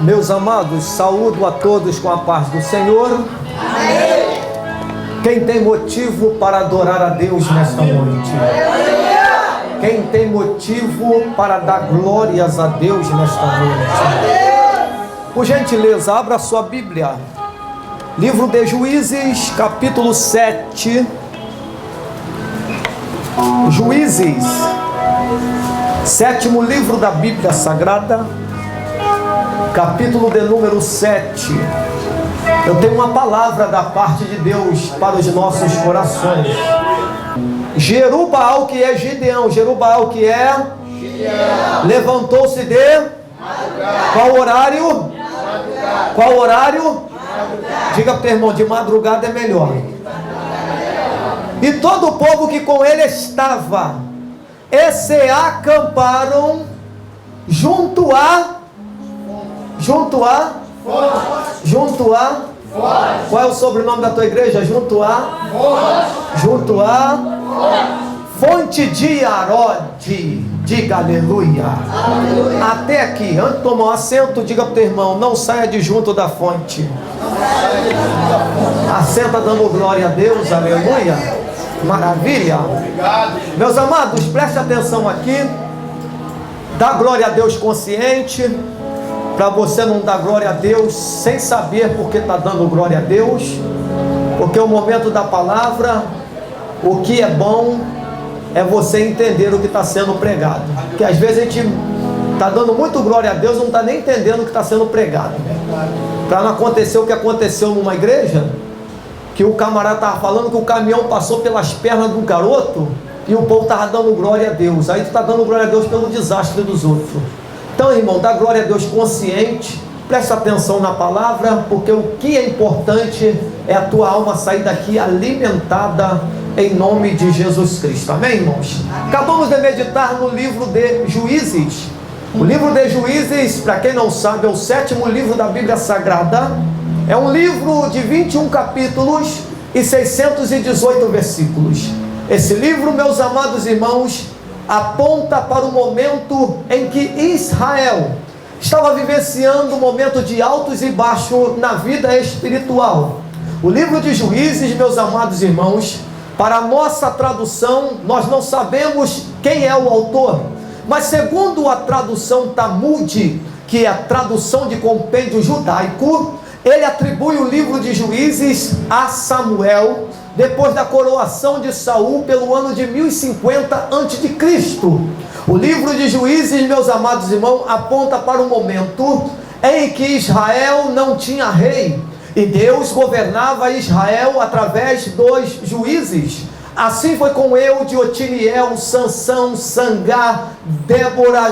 Meus amados, saúdo a todos com a paz do Senhor. Amém. Quem tem motivo para adorar a Deus nesta noite? Quem tem motivo para dar glórias a Deus nesta noite? Por gentileza, abra a sua Bíblia. Livro de Juízes, capítulo 7. Juízes, sétimo livro da Bíblia Sagrada, capítulo de número 7. Eu tenho uma palavra da parte de Deus para os nossos corações. Jerubbaal, que é Gideão. Jerubbaal, que é Gideão, levantou-se de madrugada. Qual horário? Madrugada. Qual horário? Madrugada. Diga para o teu irmão, de madrugada é melhor. E todo o povo que com ele estava, e se acamparam junto a qual é o sobrenome da tua igreja? Junto a fonte de Arode. Diga aleluia. Até aqui, antes de tomar um assento, diga para o teu irmão, não saia de junto da fonte. Assenta dando glória a Deus, aleluia. Maravilha. Meus amados, preste atenção aqui. Dá glória a Deus consciente, para você não dar glória a Deus sem saber porque está dando glória a Deus, porque o momento da palavra, o que é bom é você entender o que está sendo pregado, porque às vezes a gente está dando muito glória a Deus, não está nem entendendo o que está sendo pregado, para não acontecer o que aconteceu numa igreja, que o camarada estava falando que o caminhão passou pelas pernas do garoto, e o povo estava dando glória a Deus, aí tu está dando glória a Deus pelo desastre dos outros. Então, irmão, dá glória a Deus consciente, presta atenção na palavra, porque o que é importante é a tua alma sair daqui alimentada em nome de Jesus Cristo. Amém, irmãos? Acabamos de meditar no livro de Juízes. O livro de Juízes, para quem não sabe, é o sétimo livro da Bíblia Sagrada. É um livro de 21 capítulos e 618 versículos. Esse livro, meus amados irmãos, aponta para o momento em que Israel estava vivenciando um momento de altos e baixos na vida espiritual. O livro de Juízes, meus amados irmãos, para a nossa tradução, nós não sabemos quem é o autor, mas segundo a tradução Talmud, que é a tradução de compêndio judaico, ele atribui o livro de Juízes a Samuel, depois da coroação de Saul pelo ano de 1050 a.C. O livro de Juízes, meus amados irmãos, aponta para o momento em que Israel não tinha rei, e Deus governava Israel através dos juízes. Assim foi com Eude, Otiniel, Sansão, Sangar, Débora,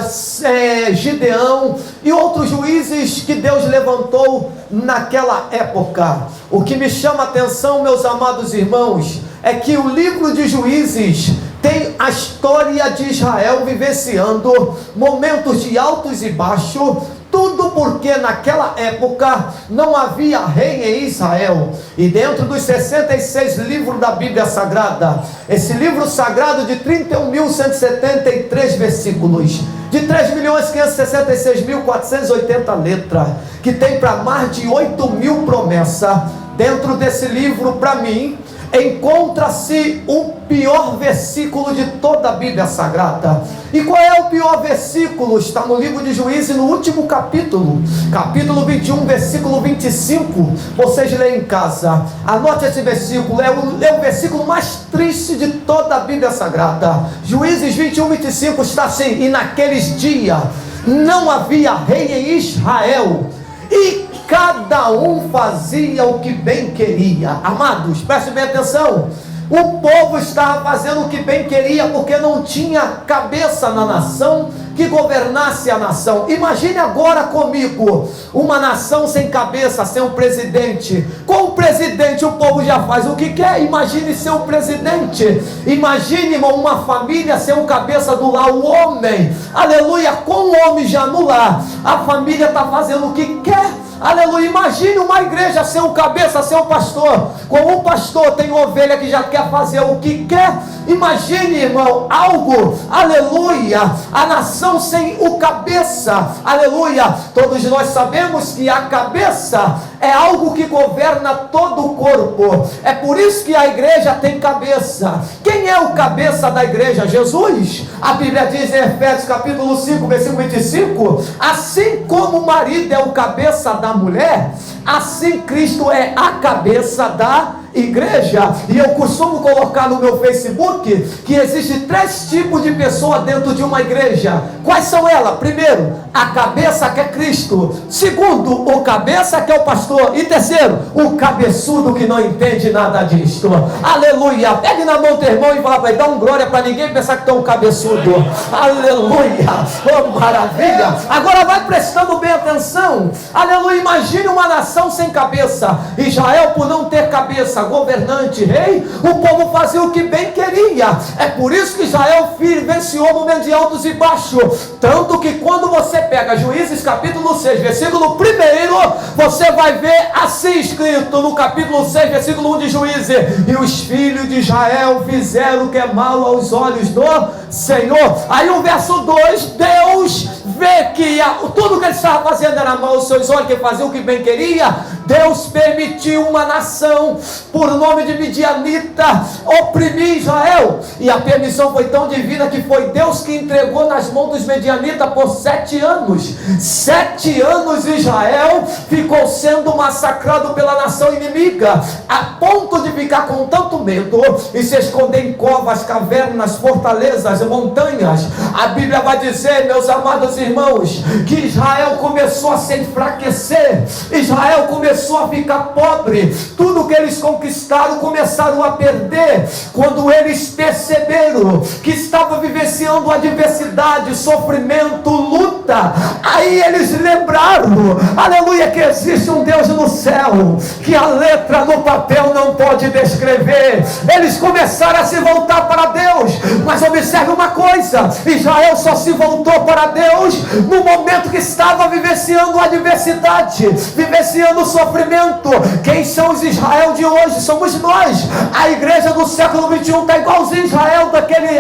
Gideão e outros juízes que Deus levantou naquela época. O que me chama a atenção, meus amados irmãos, é que o livro de Juízes tem a história de Israel vivenciando momentos de altos e baixos, tudo porque naquela época não havia rei em Israel. E dentro dos 66 livros da Bíblia Sagrada, esse livro sagrado de 31.173 versículos, de 3.566.480 letras, que tem para mais de 8.000 promessas, dentro desse livro, para mim, encontra-se o pior versículo de toda a Bíblia Sagrada. E qual é o pior versículo? Está no livro de Juízes, no último capítulo, capítulo 21, versículo 25. Vocês leem em casa, anote esse versículo, é o versículo mais triste de toda a Bíblia Sagrada. Juízes 21, 25 está assim: e naqueles dias não havia rei em Israel, e cada um fazia o que bem queria. Amados, prestem bem atenção. O povo estava fazendo o que bem queria, porque não tinha cabeça na nação que governasse a nação. Imagine agora comigo, uma nação sem cabeça, sem um presidente. Com o presidente o povo já faz o que quer. Imagine ser um presidente. Imagine, irmão, uma família sem um cabeça do lar, o homem. Aleluia, com o homem já no lar, a família está fazendo o que quer. Aleluia, imagine uma igreja sem um cabeça, sem um pastor. Com um pastor tem ovelha que já quer fazer o que quer. Imagine, irmão, algo, aleluia, a nação sem o cabeça, aleluia. Todos nós sabemos que a cabeça é algo que governa todo o corpo. É por isso que a igreja tem cabeça. Quem é o cabeça da igreja? Jesus. A Bíblia diz em Efésios capítulo 5, versículo 25: assim como o marido é o cabeça da mulher, assim Cristo é a cabeça da igreja. E eu costumo colocar no meu Facebook que existe 3 tipos de pessoa dentro de uma igreja. Quais são elas? Primeiro, a cabeça, que é Cristo. Segundo, o cabeça, que é o pastor. E terceiro, o cabeçudo, que não entende nada disto. Aleluia. Pegue na mão do teu irmão e fala para ele: dá um glória para ninguém pensar que tem um cabeçudo. Aleluia. Oh, maravilha. Agora vai prestando bem atenção. Aleluia. Imagine uma nação sem cabeça. Israel, por não ter cabeça, governante, rei, o povo fazia o que bem queria. É por isso que Israel vivenciou momentos de altos e baixos. Tanto que quando você pega Juízes capítulo 6, versículo 1, você vai ver assim escrito no capítulo 6, versículo 1 de Juízes: e os filhos de Israel fizeram o que é mal aos olhos do Senhor. Aí o verso 2, Deus vê que tudo que ele estava fazendo era mal aos seus olhos, que fazia o que bem queria. Deus permitiu uma nação por nome de Midianita oprimir Israel, e a permissão foi tão divina que foi Deus que entregou nas mãos dos Midianitas por 7 anos. 7 anos Israel ficou sendo massacrado pela nação inimiga, a ponto de ficar com tanto medo e se esconder em covas, cavernas, fortalezas, montanhas. A Bíblia vai dizer, meus amados irmãos, que Israel começou a se enfraquecer, Israel começou a ficar pobre, tudo que eles conquistaram começaram a perder. Quando eles perceberam que estava vivenciando adversidade, sofrimento, luta, aí eles lembraram, aleluia, que existe um Deus no céu, que a letra no papel não pode descrever. Eles começaram a se voltar para Deus. Mas observe uma coisa: Israel só se voltou para Deus no momento que estava vivenciando adversidade, vivenciando sofrimento. Quem são os Israel de hoje? Somos nós. A igreja do século 21 está igualzinho Israel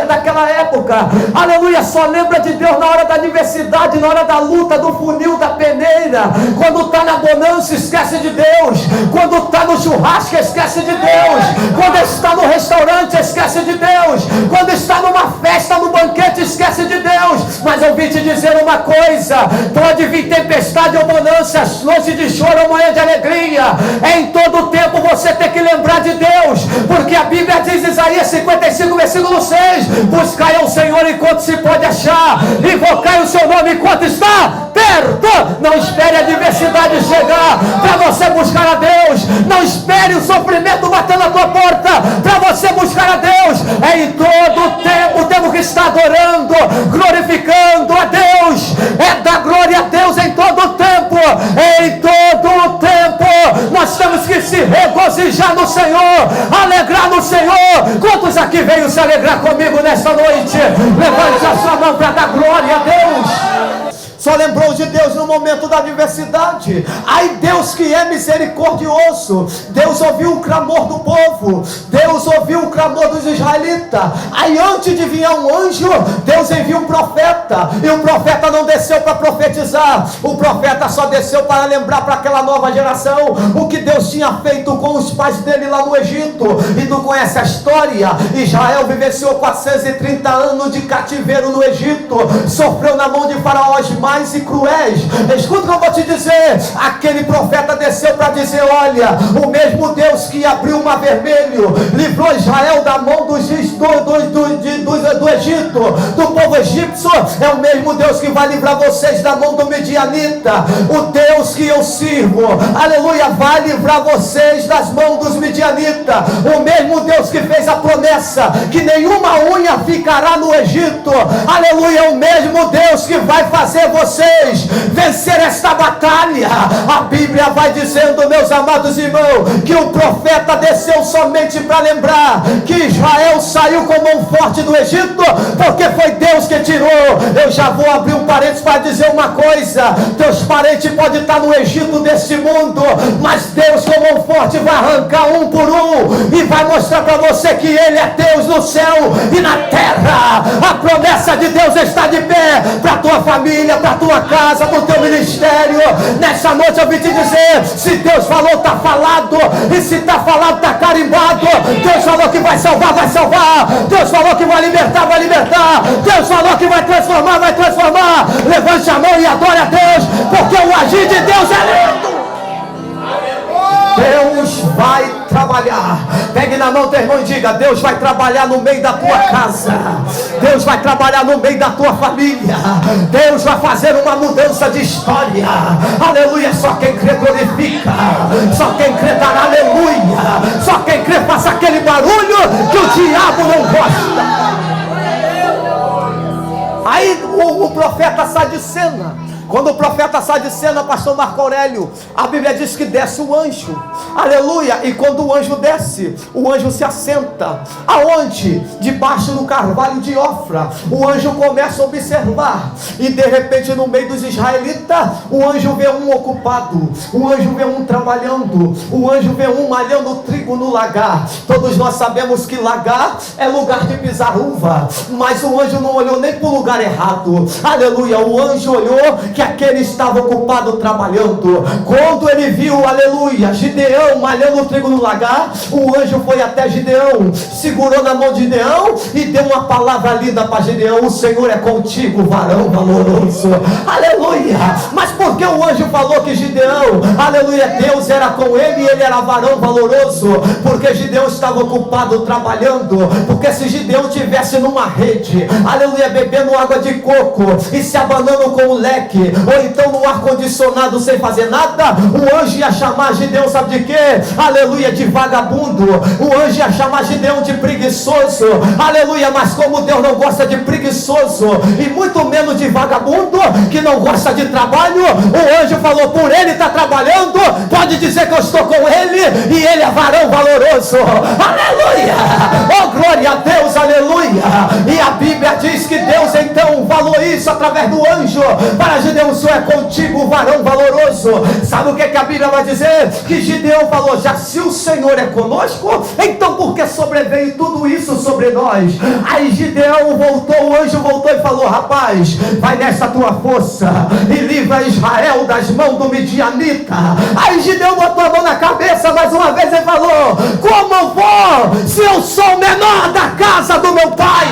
daquela época. Aleluia, só lembra de Deus na hora da adversidade, na hora da luta, do funil, da peneira. Quando está na bonança, esquece de Deus. Quando está no churrasco, esquece de Deus. Quando está no restaurante, esquece de Deus. Quando está numa festa, no banquete, esquece de Deus. Mas eu vim te dizer uma coisa: pode vir tempestade ou bonança, noite de choro ou manhã de alegria, em todo tempo você tem que lembrar de Deus, porque a Bíblia diz, Isaías 55, versículo 6: buscai ao Senhor enquanto se pode achar, invocai o seu nome enquanto está perto. Não espere a adversidade chegar para você buscar a Deus. Não espere o sofrimento bater na tua porta para você buscar a Deus. É em todo tempo temos que estar adorando, glorificando a Deus. É dar glória a Deus em todo o tempo. Em todo o tempo nós temos que se regozijar no Senhor, alegrar no Senhor. Quantos aqui veio se alegrar comigo nesta noite? Levante a sua mão para dar glória a Deus. Só lembrou de Deus no momento da adversidade. Ai, Deus que é misericordioso. Deus ouviu o clamor do povo. Deus ouviu o clamor dos israelitas. Aí antes de vir um anjo, Deus enviou um profeta. E o profeta não desceu para profetizar. O profeta só desceu para lembrar para aquela nova geração o que Deus tinha feito com os pais dele lá no Egito. E tu conhece a história. Israel vivenciou 430 anos de cativeiro no Egito. Sofreu na mão de faraós mais e cruéis. Escuta o que eu vou te dizer. Aquele profeta desceu para dizer: olha, o mesmo Deus que abriu o mar vermelho, livrou Israel da mão do Egito, do povo egípcio, é o mesmo Deus que vai livrar vocês da mão do Midianita. O Deus que eu sirvo, aleluia, vai livrar vocês das mãos dos Midianitas. O mesmo Deus que fez a promessa que nenhuma unha ficará no Egito, aleluia, é o mesmo Deus que vai fazer vocês vencer esta batalha. aleluia. A Bíblia vai dizendo, meus amados irmãos, que o profeta desceu somente para lembrar que Israel saiu com mão forte do Egito, porque foi Deus que tirou. Eu já vou abrir um parênteses para dizer uma coisa: teus parentes podem estar no Egito desse mundo, mas Deus com mão forte vai arrancar um por um e vai mostrar para você que Ele é Deus no céu e na terra. A promessa de Deus está de pé para a tua família, para a tua casa, para o teu ministério. Nessa noite eu vim te dizer: se Deus falou, está falado, e se está falado, está carimbado. Deus falou que vai salvar, vai salvar. Deus falou que vai libertar, vai libertar. Deus falou que vai transformar, vai transformar. Levante a mão e adore a Deus, porque o agir de Deus é lindo. Deus vai trabalhar. Pegue na mão teu irmão e diga: Deus vai trabalhar no meio da tua casa. Deus vai trabalhar no meio da tua família. Deus vai fazer uma mudança de história. Aleluia. Só quem crê glorifica. Só quem crê dará aleluia. Só quem crê faça aquele barulho que o diabo não gosta. Aí o profeta sai de cena. Quando o profeta sai de cena, pastor Marco Aurélio, a Bíblia diz que desce o anjo, aleluia, e quando o anjo desce, o anjo se assenta, aonde? Debaixo do carvalho de Ofra. O anjo começa a observar, e de repente no meio dos israelitas, o anjo vê um ocupado, o anjo vê um trabalhando, o anjo vê um malhando trigo no lagar. Todos nós sabemos que lagar é lugar de pisar uva, mas o anjo não olhou nem para o lugar errado, aleluia. O anjo olhou que aquele estava ocupado trabalhando. Quando ele viu, aleluia, Gideão malhando o trigo no lagar, o anjo foi até Gideão, segurou na mão de Gideão e deu uma palavra linda para Gideão: o Senhor é contigo, varão valoroso. Aleluia. Mas por que o anjo falou que Gideão, aleluia, Deus era com ele e ele era varão valoroso? Porque Gideão estava ocupado trabalhando. Porque se Gideão tivesse numa rede, aleluia, bebendo água de coco e se abanando com o leque, ou então no ar-condicionado sem fazer nada, o anjo ia chamar Gideão, sabe de quê? Aleluia, de vagabundo. O anjo ia chamar Gideão de preguiçoso, aleluia. Mas como Deus não gosta de preguiçoso, e muito menos de vagabundo que não gosta de trabalho, o anjo falou: por ele está trabalhando, pode dizer que eu estou com ele, e ele é varão valoroso. Aleluia, oh glória a Deus, aleluia. E a Bíblia diz que Deus então falou isso através do anjo para Gideão: o Senhor é contigo, varão valoroso. Sabe o que a Bíblia vai dizer? Que Gideão falou: já se o Senhor é conosco, então por que sobreveio tudo isso sobre nós? Aí Gideão voltou, o anjo voltou e falou: rapaz, vai nessa tua força e livra Israel das mãos do midianita. Aí Gideão botou a mão na cabeça mais uma vez e falou: como eu vou se eu sou o menor da casa do meu pai?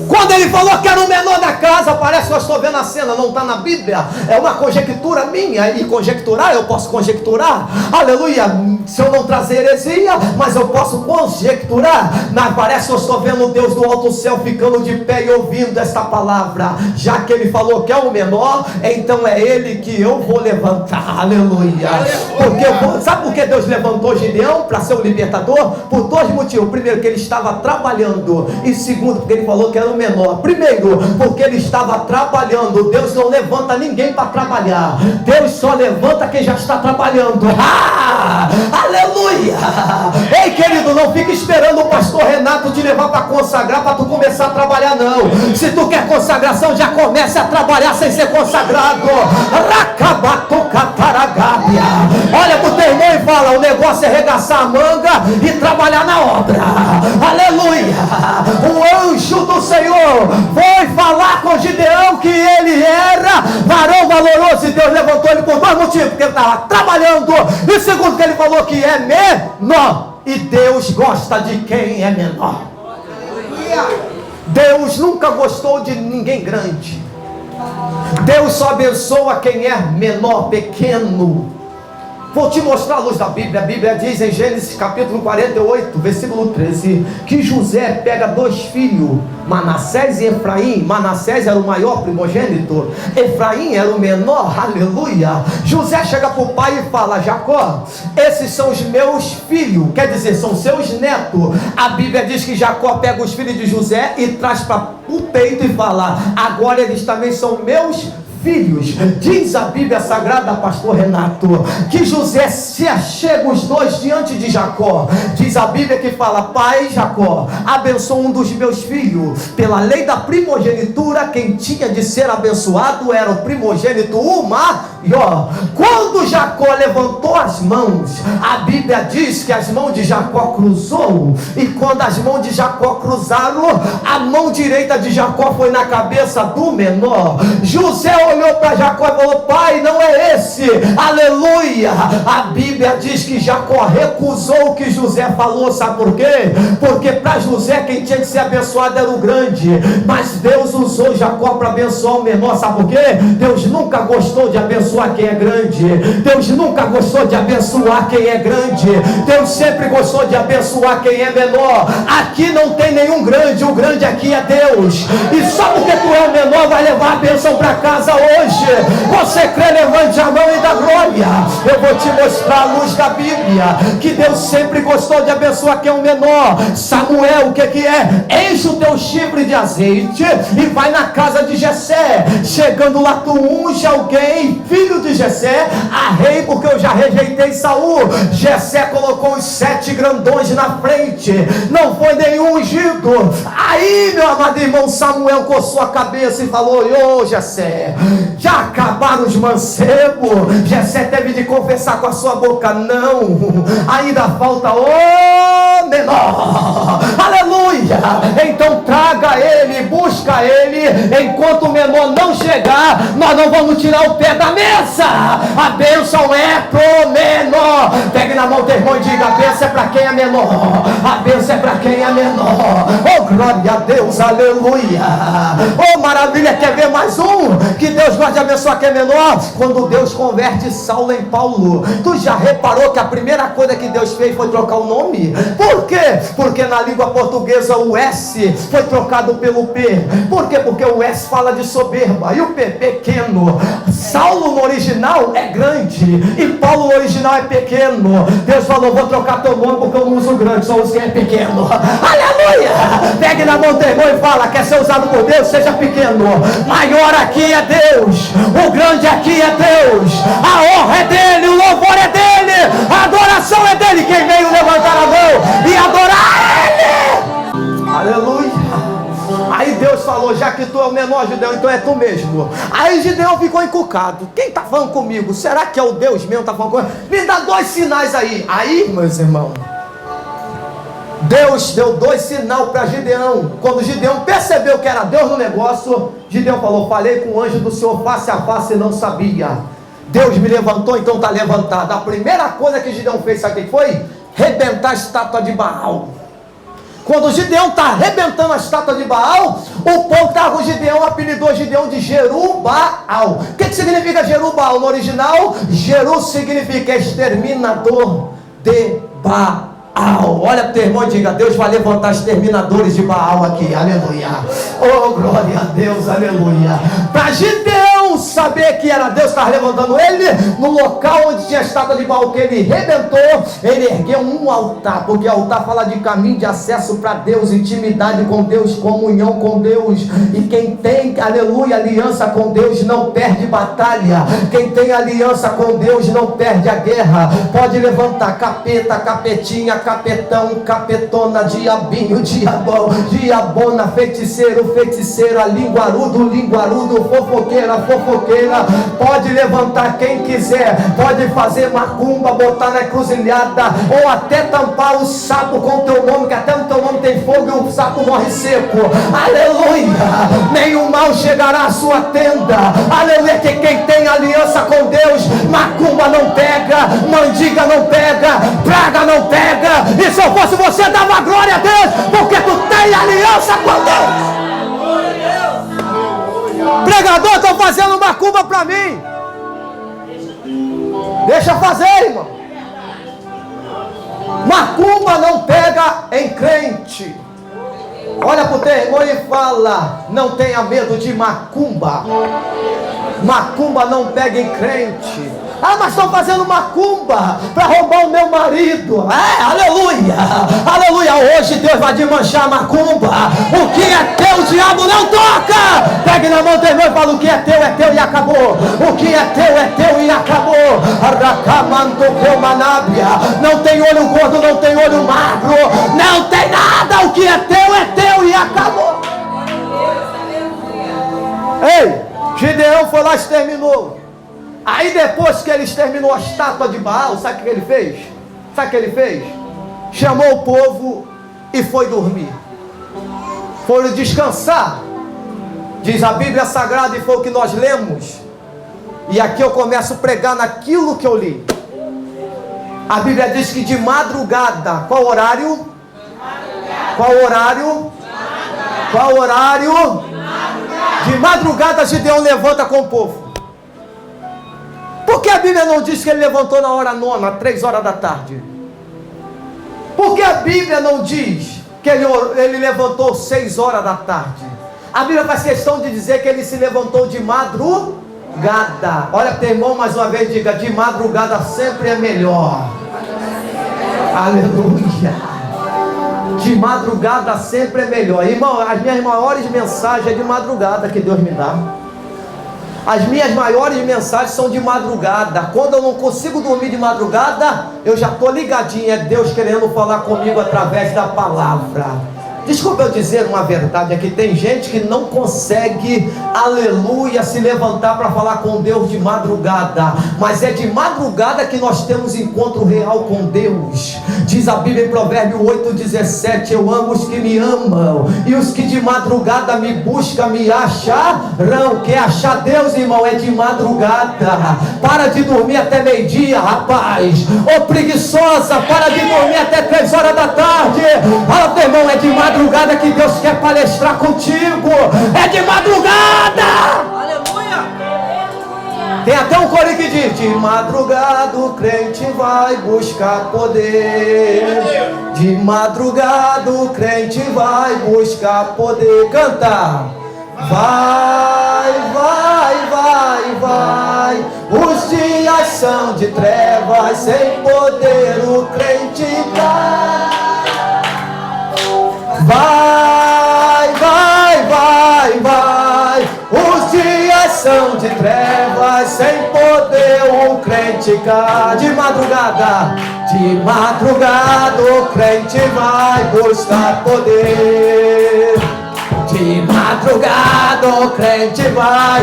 Quando ele falou que era o menor da casa, parece que eu estou vendo a cena, não está na Bíblia, é uma conjectura minha, e conjecturar, eu posso conjecturar, aleluia, se eu não trazer heresia, mas eu posso conjecturar, mas parece que eu estou vendo Deus do alto céu ficando de pé e ouvindo esta palavra. Já que ele falou que é o menor, então é ele que eu vou levantar, aleluia. Porque sabe por que Deus levantou Gideão para ser o libertador? Por dois motivos: primeiro, que ele estava trabalhando, e segundo, porque ele falou que era o menor. Primeiro, porque ele estava trabalhando. Deus não levanta ninguém para trabalhar, Deus só levanta quem já está trabalhando. Aleluia. Ei querido, não fica esperando o pastor Renato te levar para consagrar para tu começar a trabalhar, não. Se tu quer consagração, já comece a trabalhar sem ser consagrado. Olha pro teu irmão e fala: o negócio é arregaçar a manga e trabalhar na obra. Aleluia. O anjo do Senhor foi falar com Gideão que ele era varão valoroso, e Deus levantou ele por dois motivos: porque ele estava trabalhando, e segundo, que ele falou que é menor, e Deus gosta de quem é menor. Deus nunca gostou de ninguém grande. Deus só abençoa quem é menor, pequeno. Vou te mostrar a luz da Bíblia. A Bíblia diz em Gênesis capítulo 48, versículo 13, que José pega 2 filhos, Manassés e Efraim. Manassés era o maior primogênito, Efraim era o menor, aleluia. José chega para o pai e fala: Jacó, esses são os meus filhos, quer dizer, são seus netos. A Bíblia diz que Jacó pega os filhos de José e traz para o peito e fala: agora eles também são meus filhos. Diz a Bíblia Sagrada, pastor Renato, que José se achega os 2 diante de Jacó. Diz a Bíblia que fala: pai Jacó, abençoa um dos meus filhos. Pela lei da primogenitura, quem tinha de ser abençoado era o primogênito, o maior. Quando Jacó levantou as mãos, a Bíblia diz que as mãos de Jacó cruzou, e quando as mãos de Jacó cruzaram, a mão direita de Jacó foi na cabeça do menor. José olhou para Jacó e falou: pai, não é esse, aleluia. A Bíblia diz que Jacó recusou o que José falou. Sabe por quê? Porque para José quem tinha que ser abençoado era o grande, mas Deus usou Jacó para abençoar o menor. Sabe por quê? Deus nunca gostou de abençoar quem é grande. Deus nunca gostou de abençoar quem é grande. Deus sempre gostou de abençoar quem é menor. Aqui não tem nenhum grande, o grande aqui é Deus. E só porque tu é o menor vai levar a bênção para casa hoje. Você crê? Levante a mão e dá glória. Eu vou te mostrar a luz da Bíblia, que Deus sempre gostou de abençoar quem é o menor. Samuel, o que é? Enche o teu chifre de azeite e vai na casa de Jessé. Chegando lá, tu unge alguém, filho de Jessé, a rei, porque eu já rejeitei Saul. Jessé colocou os 7 grandões na frente, não foi nenhum ungido. Aí, meu amado irmão, Samuel coçou a cabeça e falou: ô Jessé, já acabaram os mancebos? Jessé teve de confessar com a sua boca: não, ainda falta o menor. Aleluia. Então traga ele, busca ele. Enquanto o menor não chegar, nós não vamos tirar o pé da mesa. A bênção é pro menor. Pegue na mão do irmão e diga: a bênção é para quem é menor. A bênção é para quem é menor. Oh, glória a Deus, aleluia. Oh, maravilha. Quer ver mais um? Que Deus gosta de abençoar quem é menor. Quando Deus converte Saulo em Paulo, tu já reparou que a primeira coisa que Deus fez foi trocar o nome? Por quê? Porque na língua portuguesa o S foi trocado pelo P. Por quê? Porque o S fala de soberba e o P pequeno. Saulo no original é grande e Paulo no original é pequeno. Deus falou: vou trocar teu nome porque eu não uso grande, só uso quem é pequeno. Aleluia. Pegue na mão do irmão e fala: quer ser usado por Deus? Seja pequeno. Maior aqui é Deus, o grande aqui é Deus, a honra é dele, o louvor é dele, a adoração é dele. Quem veio levantar a mão e adorar ele? Aleluia. Aí Deus falou: já que tu é o menor, Gideão, então é tu mesmo. Aí Gideão ficou encucado. Quem está falando comigo? Será que é o Deus mesmo que está falando comigo? Me dá 2 sinais aí. Aí, meus irmãos, Deus deu 2 sinais para Gideão. Quando Gideão percebeu que era Deus no negócio, Gideão falou: falei com o anjo do Senhor face a face e não sabia. Deus me levantou, então está levantado. A primeira coisa que Gideão fez, sabe o que foi? Rebentar a estátua de Baal. Quando Gideão está arrebentando a estátua de Baal, o povo que estava com Gideão apelidou Gideão de Jerubaal. O que significa Jerubaal? No original, Jeru significa exterminador de Baal. Olha para o teu irmão e diga: Deus vai levantar exterminadores de Baal aqui, aleluia. Oh, glória a Deus, aleluia. Para Gideão saber que era Deus que estava levantando ele, no local onde tinha a estátua de Baal que ele rebentou, ele ergueu um altar, porque altar fala de caminho de acesso para Deus, intimidade com Deus, comunhão com Deus. E quem tem, aleluia, aliança com Deus não perde batalha. Quem tem aliança com Deus não perde a guerra. Pode levantar: capeta, capetinha, capetão, capetona, diabinho, diabão, diabona, feiticeiro, feiticeira, linguarudo, linguarudo, fofoqueira, fofoqueira. Pode levantar quem quiser, pode fazer macumba, botar na encruzilhada, ou até tampar o sapo com o teu nome, que até no teu nome tem fogo e o sapo morre seco. Aleluia. Nenhum mal chegará à sua tenda. Aleluia. Que quem tem aliança com Deus, macumba não pega, mandiga não pega, praga não pega. E se eu fosse você, dava glória a Deus, porque tu tem aliança com Deus. Pregador, estão fazendo macumba para mim. Deixa fazer, irmão. Macumba não pega em crente. Olha para o teu irmão e fala: não tenha medo de macumba. Macumba não pega em crente. Ah, mas estão fazendo macumba para roubar o meu marido. Aleluia, aleluia. Hoje Deus vai desmanchar a macumba. O que é teu, o diabo não toca. Pegue na mão do irmão e fala: o que é teu e acabou. O que é teu e acabou. Não tem olho gordo, não tem olho magro, não tem nada. O que é teu e acabou. Ei, Gideão foi lá e exterminou. Aí depois que ele exterminou a estátua de Baal, sabe o que ele fez? Sabe o que ele fez? Chamou o povo e foi dormir. Foram descansar. Diz a Bíblia Sagrada, e foi o que nós lemos. E aqui eu começo a pregar naquilo que eu li. A Bíblia diz que de madrugada, qual horário? Qual horário? Qual horário? De madrugada Gideão levanta com o povo. Por que a Bíblia não diz que ele levantou na hora 9, 3 horas da tarde? Por que a Bíblia não diz que ele levantou 6 horas da tarde? A Bíblia faz questão de dizer que ele se levantou de madrugada. Olha para o irmão mais uma vez, diga: de madrugada sempre é melhor. Aleluia. De madrugada sempre é melhor. Irmão, as minhas maiores mensagens é de madrugada que Deus me dá. As minhas maiores mensagens são de madrugada. Quando eu não consigo dormir de madrugada, eu já estou ligadinho. É Deus querendo falar comigo através da palavra. Desculpa eu dizer uma verdade, é que tem gente que não consegue, aleluia, se levantar para falar com Deus de madrugada. Mas é de madrugada que nós temos encontro real com Deus. Diz a Bíblia em Provérbio 8,17: eu amo os que me amam, e os que de madrugada me buscam me acharão. Quer achar Deus, irmão, é de madrugada. Para de dormir até meio-dia, rapaz. Ô preguiçosa, para de dormir até 3 horas da tarde. Fala, teu irmão, é de madrugada que Deus quer palestrar contigo. É de madrugada. Aleluia. Tem até um corinho que diz: de madrugada o crente vai buscar poder. De madrugada o crente vai buscar poder. Canta. Vai, vai, vai, vai. Os dias são de trevas, sem poder o crente vai. Vai, vai, vai, vai. Os dias são de trevas, sem poder o crente cai. De madrugada o crente vai buscar poder. De madrugada o crente vai.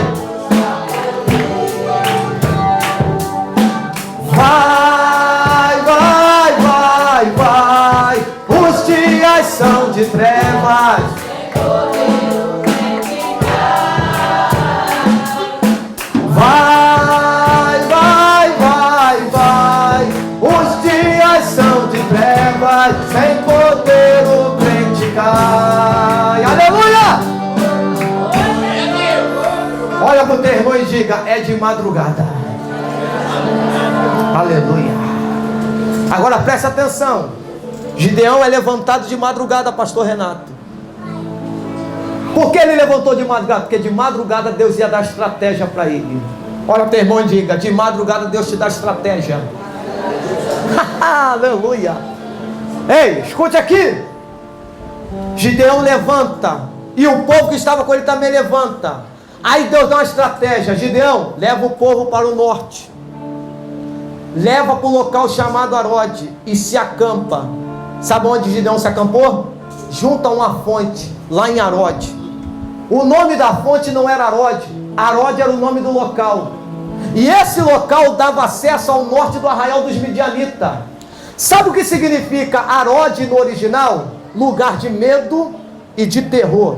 Vai, vai, vai, vai. Os dias são de trevas. Vai, vai, vai, vai. Os dias são de trevas, sem poder o crente cai. Aleluia! Olha para o teu irmão e diga: é de madrugada. Aleluia. Agora preste atenção. Gideão é levantado de madrugada, pastor Renato. Por que ele levantou de madrugada? Porque de madrugada Deus ia dar estratégia para ele. Olha o teu irmão e diga: de madrugada Deus te dá estratégia. Aleluia. Ei, escute aqui. Gideão levanta, e o povo que estava com ele também levanta. Aí Deus dá uma estratégia: Gideão, leva o povo para o norte, leva para um local chamado Arode e se acampa. Sabe onde Gideão se acampou? Junto a uma fonte, lá em Arode. O nome da fonte não era Arode. Arode era o nome do local. E esse local dava acesso ao norte do arraial dos Midianitas. Sabe o que significa Arode no original? Lugar de medo e de terror.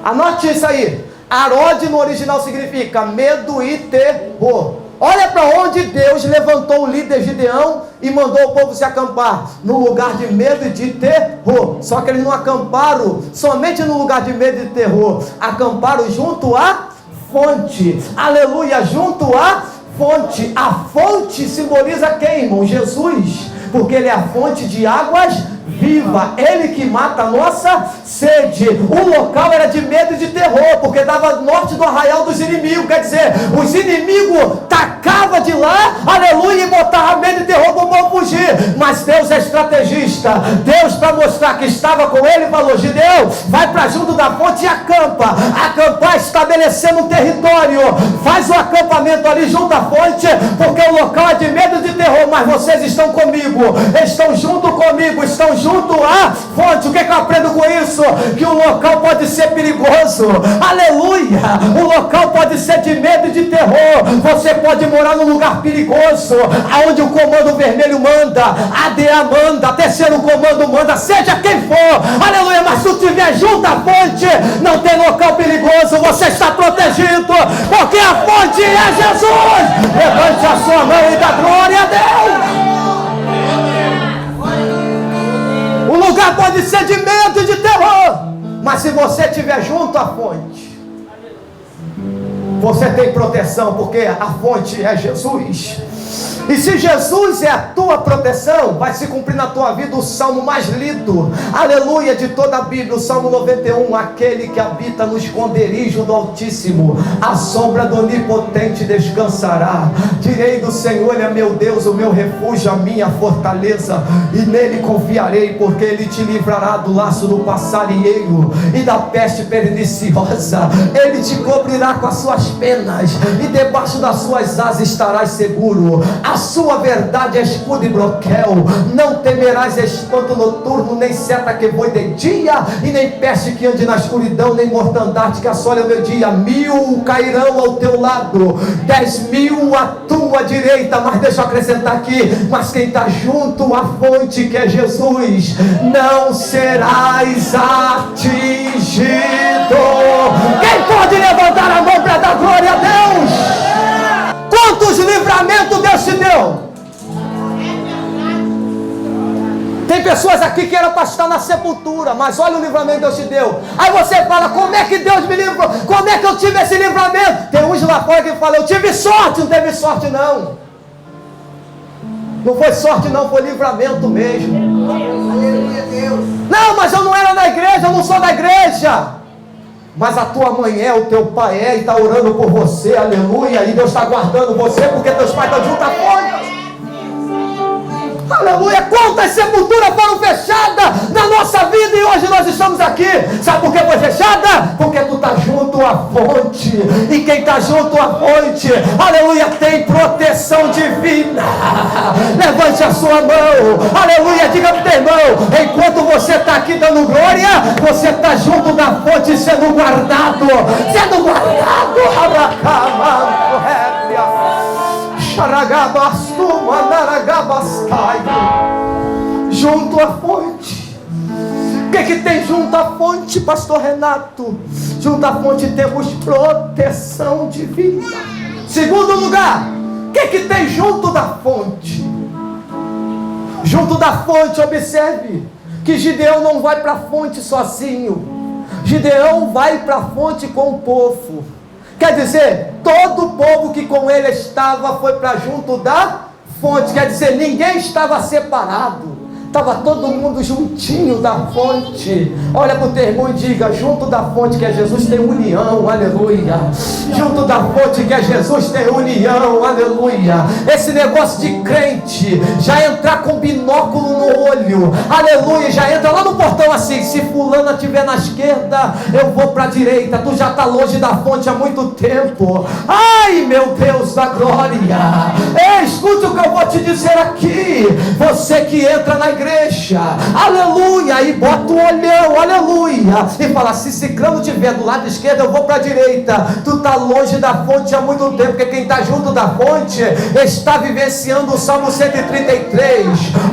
Anote isso aí. Arode no original significa medo e terror. Olha para onde Deus levantou o líder Gideão e mandou o povo se acampar: no lugar de medo e de terror. Só que eles não acamparam somente no lugar de medo e terror, acamparam junto à fonte. Aleluia, junto à fonte. A fonte simboliza quem, irmão? Jesus, porque ele é a fonte de águas viva, ele que mata a nossa sede. O local era de medo e de terror, porque dava norte do arraial dos inimigos, quer dizer, os inimigos tacavam de lá, aleluia, e botavam medo e terror para o povo fugir. Mas Deus é estrategista. Deus, para mostrar que estava com ele, falou: Gideão, vai para junto da fonte e acampa. Acampar, estabelecendo um território, faz o acampamento ali junto à fonte, porque o local é de medo e de terror, mas vocês estão comigo, estão junto comigo, estão junto à fonte. O que eu aprendo com isso? Que o local pode ser perigoso, aleluia, o local pode ser de medo e de terror. Você pode morar num lugar perigoso, aonde o comando vermelho manda, a ADA manda, terceiro comando manda, seja quem for, aleluia, mas se tu estiver junto à fonte, não tem local perigoso, você está protegido, porque a fonte é Jesus. Levante a sua mão e dá glória a Deus. O lugar pode ser de medo e de terror, mas se você estiver junto à fonte, você tem proteção, porque a fonte é Jesus. E se Jesus é a tua proteção, vai se cumprir na tua vida o salmo mais lido, aleluia, de toda a Bíblia, o Salmo 91. Aquele que habita no esconderijo do Altíssimo, a sombra do Onipotente descansará. Direi do Senhor: Ele é meu Deus, o meu refúgio, a minha fortaleza, e nele confiarei, porque Ele te livrará do laço do passarinheiro e da peste perniciosa. Ele te cobrirá com as suas penas, e debaixo das suas asas estarás seguro. A sua verdade é escudo e broquel. Não temerás espanto noturno, nem seta que voe de dia, e nem peste que ande na escuridão, nem mortandade que assole ao meio-dia. 1000 cairão ao teu lado, 10.000 à tua direita, mas deixa eu acrescentar aqui: mas quem está junto à fonte, que é Jesus, não serás atingido. Quem pode levantar a mão para dar glória a Deus? Quantos livramentos Deus te deu? Tem pessoas aqui que eram para estar na sepultura, mas olha o livramento que Deus te deu. Aí você fala: como é que Deus me livrou? Como é que eu tive esse livramento? Tem uns lá fora que falam: eu tive sorte. Não teve sorte não. Não foi sorte não, foi livramento mesmo. Não, mas eu não era da igreja, eu não sou da igreja. Mas a tua mãe é, o teu pai é, e está orando por você, aleluia, e Deus está guardando você, porque teus pais estão junto à fonte. Aleluia. Quantas sepulturas foram fechadas na nossa vida, e hoje nós estamos aqui. Sabe por que foi fechada? Porque tu está junto à fonte, e quem está junto à fonte, aleluia, tem proteção divina. Levante a sua mão, aleluia, diga para o teu irmão: enquanto você está aqui dando glória, você está junto da fonte, sendo guardado, junto à fonte. O que tem junto à fonte, pastor Renato? Junto à fonte temos proteção divina. Segundo lugar, o que tem junto da fonte? Junto da fonte, observe que Gideão não vai para a fonte sozinho. Gideão vai para a fonte com o povo. Quer dizer, todo o povo que com ele estava foi para junto da fonte. Quer dizer, ninguém estava separado. Estava todo mundo juntinho da fonte. Olha para o teu irmão e diga: junto da fonte que é Jesus tem união, aleluia. Junto da fonte que é Jesus tem união, aleluia. Esse negócio de crente já entrar com binóculo no olho, aleluia, já entra lá no portão assim: se fulana estiver na esquerda, eu vou para a direita. Tu já está longe da fonte há muito tempo. Ai, meu Deus da glória. Ei, escute o que eu vou te dizer aqui. Você que entra na igreja, aleluia, e bota o olhão, aleluia, e fala: se Cicrano estiver do lado esquerdo, eu vou para a direita. Tu está longe da fonte há muito tempo, porque quem está junto da fonte está vivenciando o Salmo 133.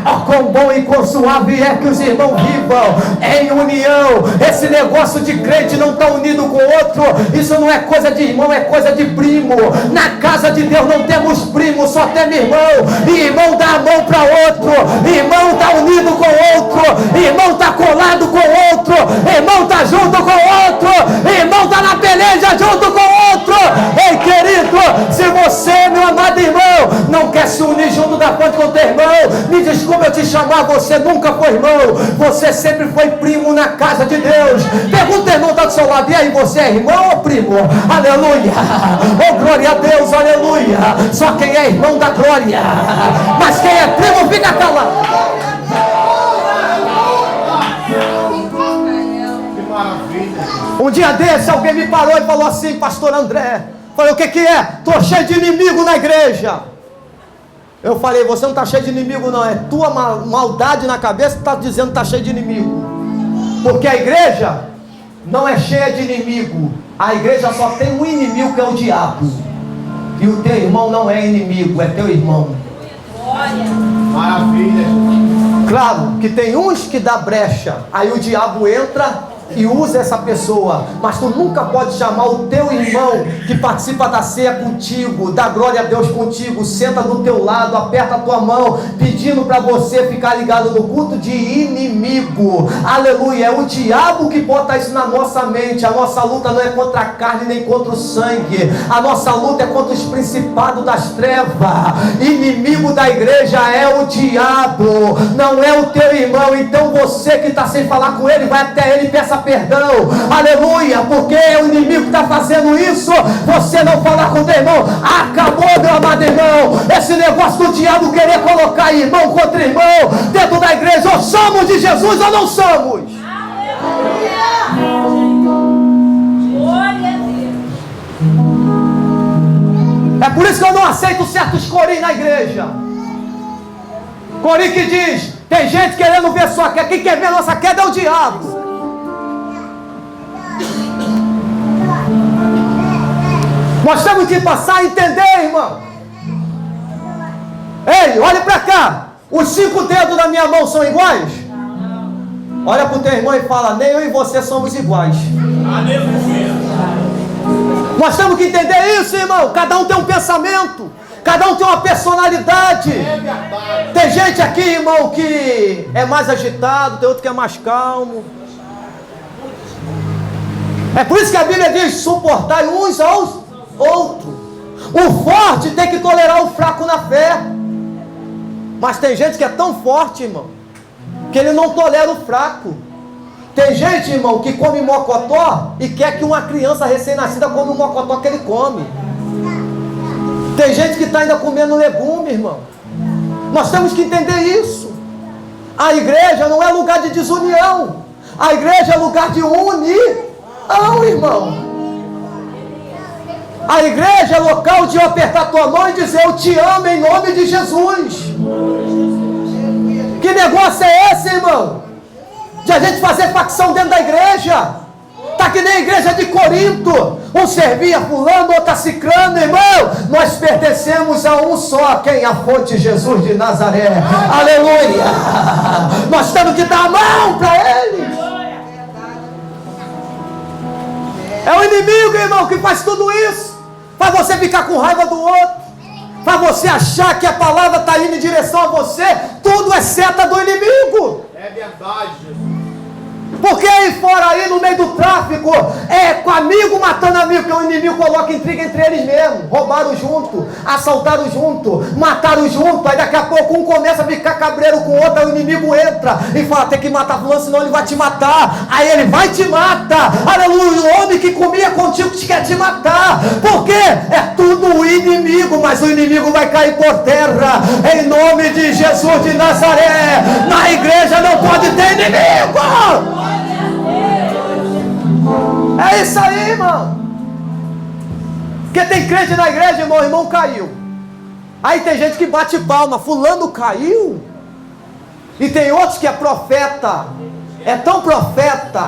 Ó, quão bom e quão suave é que os irmãos vivam em união. Esse negócio de crente não está unido com o outro, isso não é coisa de irmão, é coisa de primo. Na casa de Deus não temos primo, só temos irmão. E irmão dá a mão para outro, irmão está unido com o outro, irmão está colado com o outro, irmão está junto com o outro, irmão está na peleja junto com o outro. Ei, querido, se você, meu amado se unir junto da ponte com o teu irmão. Me desculpa eu te chamar, você nunca foi irmão. Você sempre foi primo na casa de Deus. Pergunta o irmão que está do seu lado: e aí, você é irmão ou primo? Aleluia! Oh, glória a Deus, aleluia! Só quem é irmão dá glória. Mas quem é primo fica calado. Um dia desse alguém me parou e falou assim: pastor André, falei, o que é? Estou cheio de inimigo na igreja. Eu falei: você não está cheio de inimigo não, é tua maldade na cabeça que está dizendo que está cheio de inimigo. Porque a igreja não é cheia de inimigo, a igreja só tem um inimigo, que é o diabo. E o teu irmão não é inimigo, é teu irmão. Maravilha. Claro que tem uns que dá brecha, aí o diabo entra e usa essa pessoa, mas tu nunca pode chamar o teu irmão que participa da ceia contigo, dá glória a Deus contigo, senta do teu lado, aperta a tua mão, pedindo para você ficar ligado no culto, de inimigo. Aleluia, é o diabo que bota isso na nossa mente. A nossa luta não é contra a carne nem contra o sangue, a nossa luta é contra os principados das trevas. Inimigo da igreja é o diabo, não é o teu irmão. Então você que está sem falar com ele, vai até ele e peça perdão. Aleluia, porque é o inimigo que está fazendo isso. Você não falar com o teu irmão, acabou, meu amado irmão. Esse negócio do diabo querer colocar irmão contra irmão dentro da igreja, ou somos de Jesus ou não somos. É por isso que eu não aceito certos corinhos na igreja. Corinho que diz: tem gente querendo ver sua queda, quem quer ver nossa queda é o diabo. Nós temos que passar a entender, irmão. Ei, olha para cá. Os 5 dedos da minha mão são iguais? Olha para o teu irmão e fala: nem eu e você somos iguais. Nós temos que entender isso, irmão. Cada um tem um pensamento, cada um tem uma personalidade. Tem gente aqui, irmão, que é mais agitado, tem outro que é mais calmo. É por isso que a Bíblia diz: suportai uns aos outros. O forte tem que tolerar o fraco na fé. Mas tem gente que é tão forte, irmão, que ele não tolera o fraco. Tem gente, irmão, que come mocotó e quer que uma criança recém-nascida come o mocotó que ele come. Tem gente que está ainda comendo legume, irmão. Nós temos que entender isso. A igreja não é lugar de desunião, a igreja é lugar de união, irmão. A igreja é local de eu apertar tua mão e dizer: eu te amo em nome de Jesus. Que negócio é esse, irmão? De a gente fazer facção dentro da igreja. Está que nem a igreja de Corinto. Um servia fulano, outro ciclano, irmão. Nós pertencemos a um só, quem? A fonte Jesus de Nazaré. Aleluia. Nós temos que dar a mão para ele. É o inimigo, irmão, que faz tudo isso. Faz você ficar com raiva do outro, faz você achar que a palavra está indo em direção a você. Tudo é seta do inimigo. É verdade, Jesus. Porque aí fora, aí no meio do tráfico, é com amigo matando amigo, que o inimigo coloca intriga entre eles mesmo. Roubaram junto, assaltaram junto, mataram junto. Aí daqui a pouco um começa a ficar cabreiro com o outro, aí o inimigo entra e fala: tem que matar fulano, senão ele vai te matar. Aí ele vai te matar. Aleluia, o homem que comia contigo te quer te matar. Por quê? É tudo o inimigo, mas o inimigo vai cair por terra, em nome de Jesus de Nazaré. Na igreja não pode ter inimigo. É isso aí, irmão. Porque tem crente na igreja, irmão, o irmão caiu. Aí tem gente que bate palma: fulano caiu. E tem outros que é profeta. É tão profeta,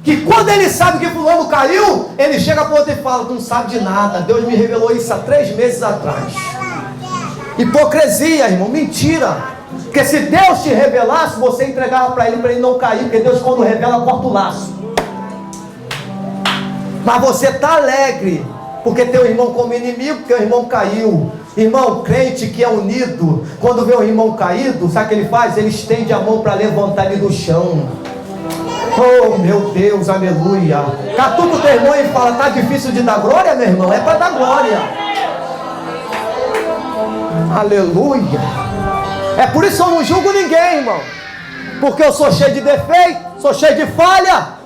que quando ele sabe que fulano caiu, ele chega para o outro e fala: não sabe de nada, Deus me revelou isso há 3 meses atrás. Hipocrisia, irmão, mentira. Porque se Deus te revelasse, você entregava para ele não cair. Porque Deus, quando revela, corta o laço. Mas você está alegre porque teu irmão como inimigo, porque o irmão caiu. Irmão, crente que é unido, quando vê o irmão caído, sabe o que ele faz? Ele estende a mão para levantar ele do chão. Oh, meu Deus, aleluia. Catuca o teu irmão e fala: tá difícil de dar glória, meu irmão? É para dar glória. Aleluia. É por isso que eu não julgo ninguém, irmão. Porque eu sou cheio de defeito, sou cheio de falha.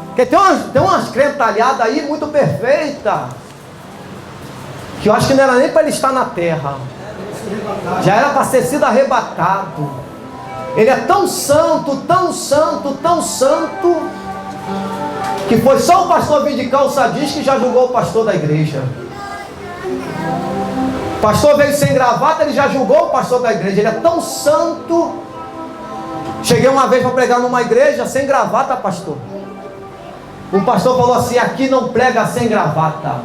Porque tem umas crentalhadas aí muito perfeitas, que eu acho que não era nem para ele estar na terra. Já era para ter sido arrebatado. Ele é tão santo, tão santo, tão santo, que foi só o pastor vir de calça jeans que já julgou o pastor da igreja. O pastor veio sem gravata, ele já julgou o pastor da igreja. Ele é tão santo. Cheguei uma vez para pregar numa igreja sem gravata, pastor. O pastor falou assim: aqui não prega sem gravata.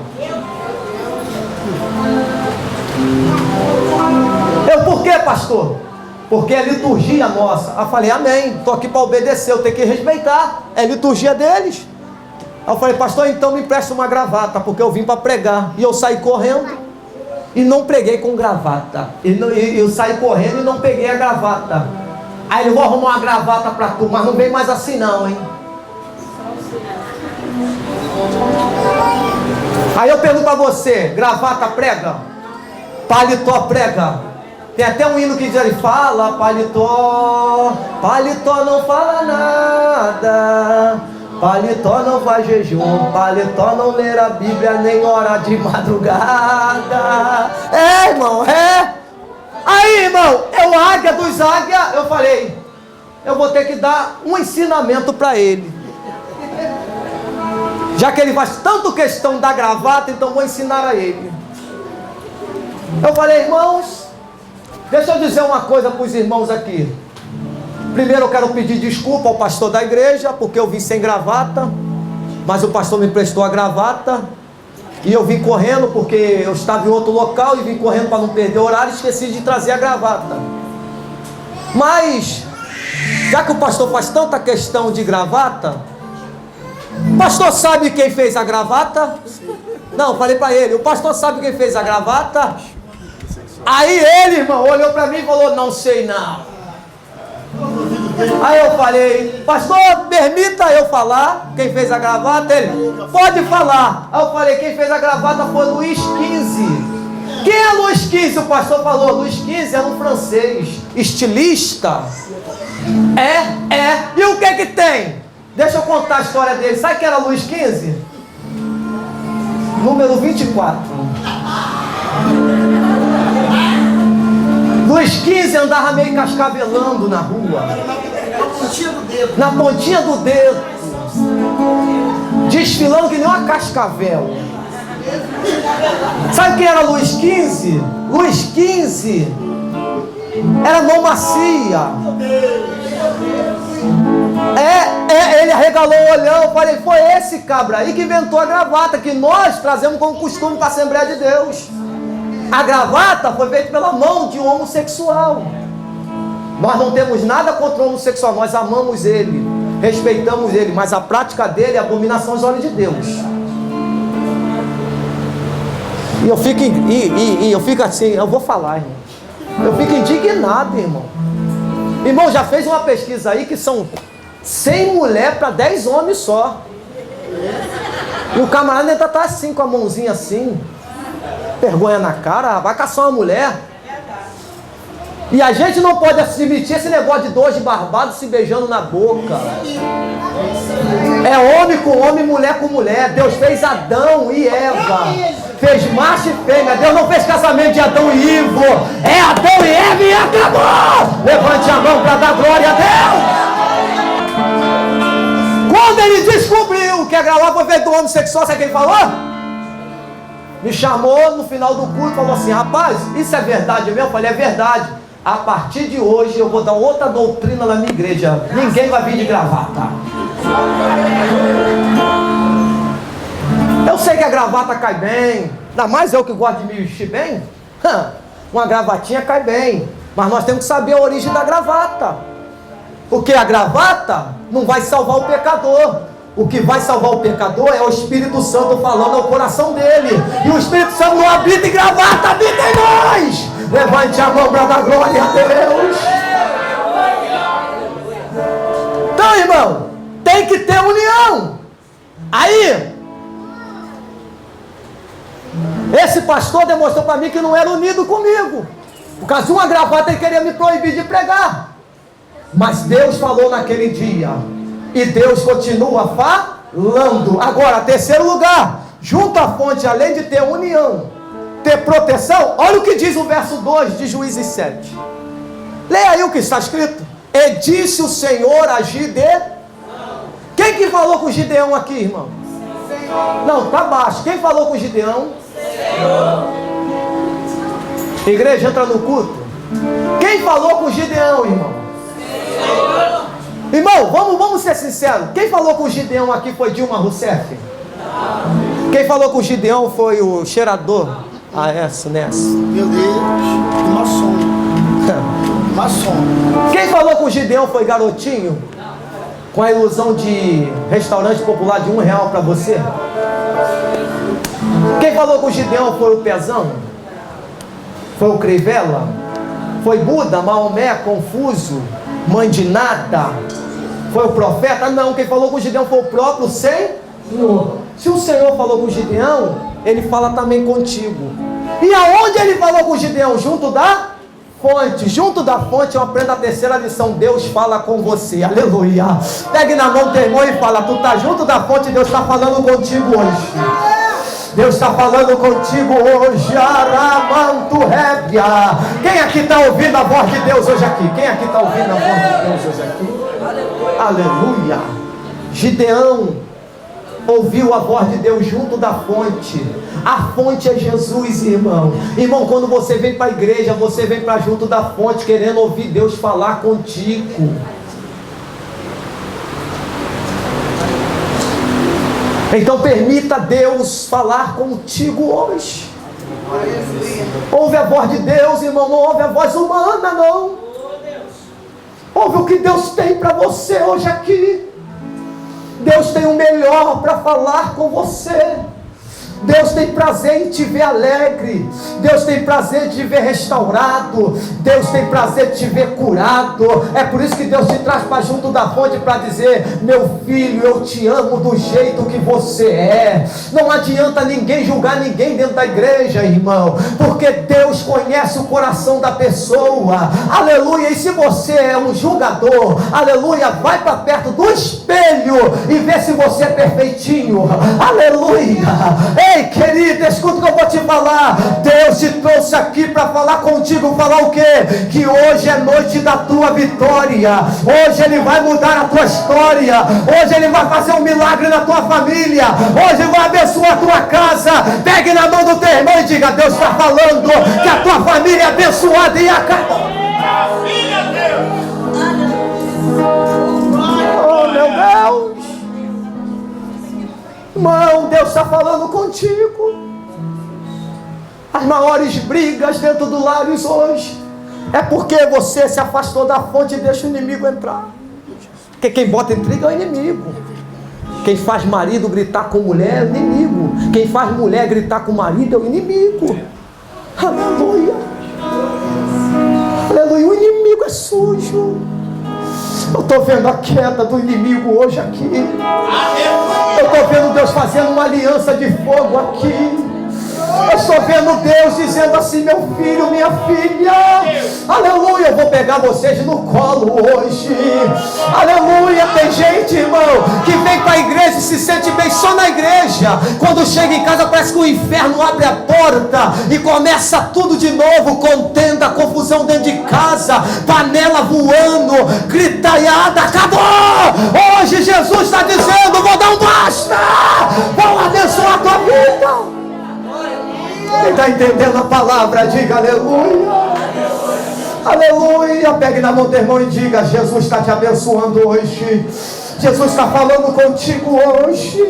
Eu, por quê, pastor? Porque é liturgia nossa. Eu falei: amém, estou aqui para obedecer, eu tenho que respeitar, é liturgia deles. Eu falei: pastor, então me empresta uma gravata, porque eu vim para pregar. E eu saí correndo e não preguei com gravata. Eu saí correndo e não peguei a gravata. Aí ele: vou arrumar uma gravata para tu, mas não vem mais assim não, hein? Aí eu pergunto para você: gravata prega? Paletó prega? Tem até um hino que diz ali: fala paletó, paletó não fala nada, paletó não faz jejum, paletó não lê a Bíblia nem hora de madrugada. É, irmão, é. Aí, irmão, eu águia dos águia, eu falei: eu vou ter que dar um ensinamento para ele. Já que ele faz tanto questão da gravata, então vou ensinar a ele. Eu falei: irmãos, deixa eu dizer uma coisa para os irmãos aqui. Primeiro eu quero pedir desculpa ao pastor da igreja, porque eu vim sem gravata, mas o pastor me prestou a gravata, e eu vim correndo, porque eu estava em outro local, e vim correndo para não perder o horário, e esqueci de trazer a gravata. Mas, já que o pastor faz tanta questão de gravata, o pastor sabe quem fez a gravata? Não, falei para ele: o pastor sabe quem fez a gravata? Aí ele, irmão, olhou para mim e falou: não sei não. Aí eu falei: pastor, permita eu falar quem fez a gravata? Ele: pode falar. Aí eu falei: quem fez a gravata foi Luiz XV. Quem é Luiz XV? O pastor falou: Luiz XV é um francês, estilista. É. E o que tem? Deixa eu contar a história dele. Sabe quem era Luiz XV? Número 24. Luiz XV andava meio cascavelando na rua. Na pontinha do dedo. Desfilando que nem uma cascavel. Sabe quem era Luiz XV? Luiz XV era mão macia. Ele arregalou o olhão. Eu falei: foi esse cabra aí que inventou a gravata, que nós trazemos como costume para a Assembleia de Deus. A gravata foi feita pela mão de um homossexual. Nós não temos nada contra o homossexual, nós amamos ele, respeitamos ele, mas a prática dele é abominação aos olhos de Deus. E eu fico assim, eu vou falar, irmão. Eu fico indignado, irmão. Irmão, já fez uma pesquisa aí que são 100 mulheres para 10 homens só. E o camarada ainda está assim, com a mãozinha assim. Vergonha na cara, vai caçar uma mulher. E a gente não pode admitir esse negócio de dois barbados se beijando na boca. É homem com homem, mulher com mulher. Deus fez Adão e Eva, fez macho e fêmea. Deus não fez casamento de Adão e Ivo. É Adão e Eva e acabou. Levante a mão para dar glória a Deus. Quando ele descobriu que a gravata foi feita do homossexual, sabe o que ele falou? Me chamou no final do culto e falou assim: rapaz, isso é verdade mesmo? Eu falei: é verdade. A partir de hoje eu vou dar outra doutrina na minha igreja. Ninguém vai vir de gravata. Eu sei que a gravata cai bem. Ainda mais eu que gosto de me vestir bem. Uma gravatinha cai bem. Mas nós temos que saber a origem da gravata. Porque a gravata não vai salvar o pecador. O que vai salvar o pecador é o Espírito Santo falando ao coração dele. E o Espírito Santo não habita em gravata, habita em nós. Levante a mão para dar glória a Deus. Então, irmão, tem que ter união. Aí, Esse pastor demonstrou para mim que não era unido comigo. Por causa de uma gravata ele queria me proibir de pregar. Mas Deus falou naquele dia. E Deus continua falando. Agora, terceiro lugar. Junto à fonte, além de ter união, ter proteção. Olha o que diz o verso 2 de Juízes 7. Leia aí o que está escrito. E disse o Senhor a Gideão. Quem que falou com Gideão aqui, irmão? Senhor. Não, está baixo. Quem falou com Gideão? Senhor. Igreja, entra no culto. Quem falou com Gideão, irmão? Senhor. Irmão, vamos ser sinceros. Quem falou com Gideão aqui foi Dilma Rousseff? Não. Quem falou com Gideão foi o cheirador? Nessa. Meu Deus, maçom. Quem falou com Gideão foi Garotinho? Com a ilusão de restaurante popular de R$1 para você? Quem falou com Gideão foi o Pezão? Foi o Crivella? Foi Buda, Maomé, Confuso, Mãe de Nada? Foi o profeta? Não, quem falou com Gideão foi o próprio Senhor. Se o Senhor falou com Gideão, Ele fala também contigo. E aonde Ele falou com Gideão? Junto da fonte. Junto da fonte eu aprendo a terceira lição. Deus fala com você. Aleluia. Pegue na mão do teu irmão e fala: tu está junto da fonte, Deus está falando contigo hoje. Deus está falando contigo hoje. Aramanto Rébia. Quem aqui está ouvindo a voz de Deus hoje aqui? Quem aqui está ouvindo a voz de Deus hoje aqui? Aleluia. Gideão ouviu a voz de Deus junto da fonte. A fonte é Jesus, irmão. Irmão, quando você vem para a igreja, você vem para junto da fonte, querendo ouvir Deus falar contigo. Então permita Deus falar contigo hoje. Ouve a voz de Deus, irmão. Não ouve a voz humana, não. Ouve o que Deus tem para você hoje aqui. Deus tem o melhor para falar com você. Deus tem prazer em te ver alegre. Deus tem prazer de te ver restaurado. Deus tem prazer de te ver curado. É por isso que Deus te traz para junto da fonte para dizer: meu filho, eu te amo do jeito que você é. Não adianta ninguém julgar ninguém dentro da igreja, irmão, porque Deus conhece o coração da pessoa. Aleluia. E se você é um julgador, aleluia, vai para perto do espelho e vê se você é perfeitinho. Aleluia. Ei, querido, escuta o que eu vou te falar. Deus te trouxe aqui para falar contigo. Falar o quê? Que hoje é noite da tua vitória. Hoje Ele vai mudar a tua história. Hoje Ele vai fazer um milagre na tua família. Hoje Ele vai abençoar a tua casa. Pegue na mão do teu irmão e diga: Deus está falando que a tua família é abençoada e acabou. Oh, meu Deus. Irmão, Deus está falando contigo. As maiores brigas dentro do lar hoje é porque você se afastou da fonte e deixa o inimigo entrar. Porque quem bota intriga é o inimigo. Quem faz marido gritar com mulher é o inimigo. Quem faz mulher gritar com marido é o inimigo. Aleluia. Aleluia. O inimigo é sujo. Eu estou vendo a queda do inimigo hoje aqui. Eu estou vendo Deus fazendo uma aliança de fogo aqui. Eu estou vendo Deus dizendo assim: meu filho, minha filha, aleluia, eu vou pegar vocês no colo hoje. Aleluia. Tem gente, irmão, que vem para a igreja e se sente bem só na igreja. Quando chega em casa parece que o inferno abre a porta e começa tudo de novo. Contenda, confusão dentro de casa, panela voando, gritaiada. Acabou. Hoje Jesus está dizendo: vou dar um basta, vou abençoar a tua vida. Quem está entendendo a palavra, diga aleluia. Aleluia. Pegue na mão do irmão e diga: Jesus está te abençoando hoje. Jesus está falando contigo hoje.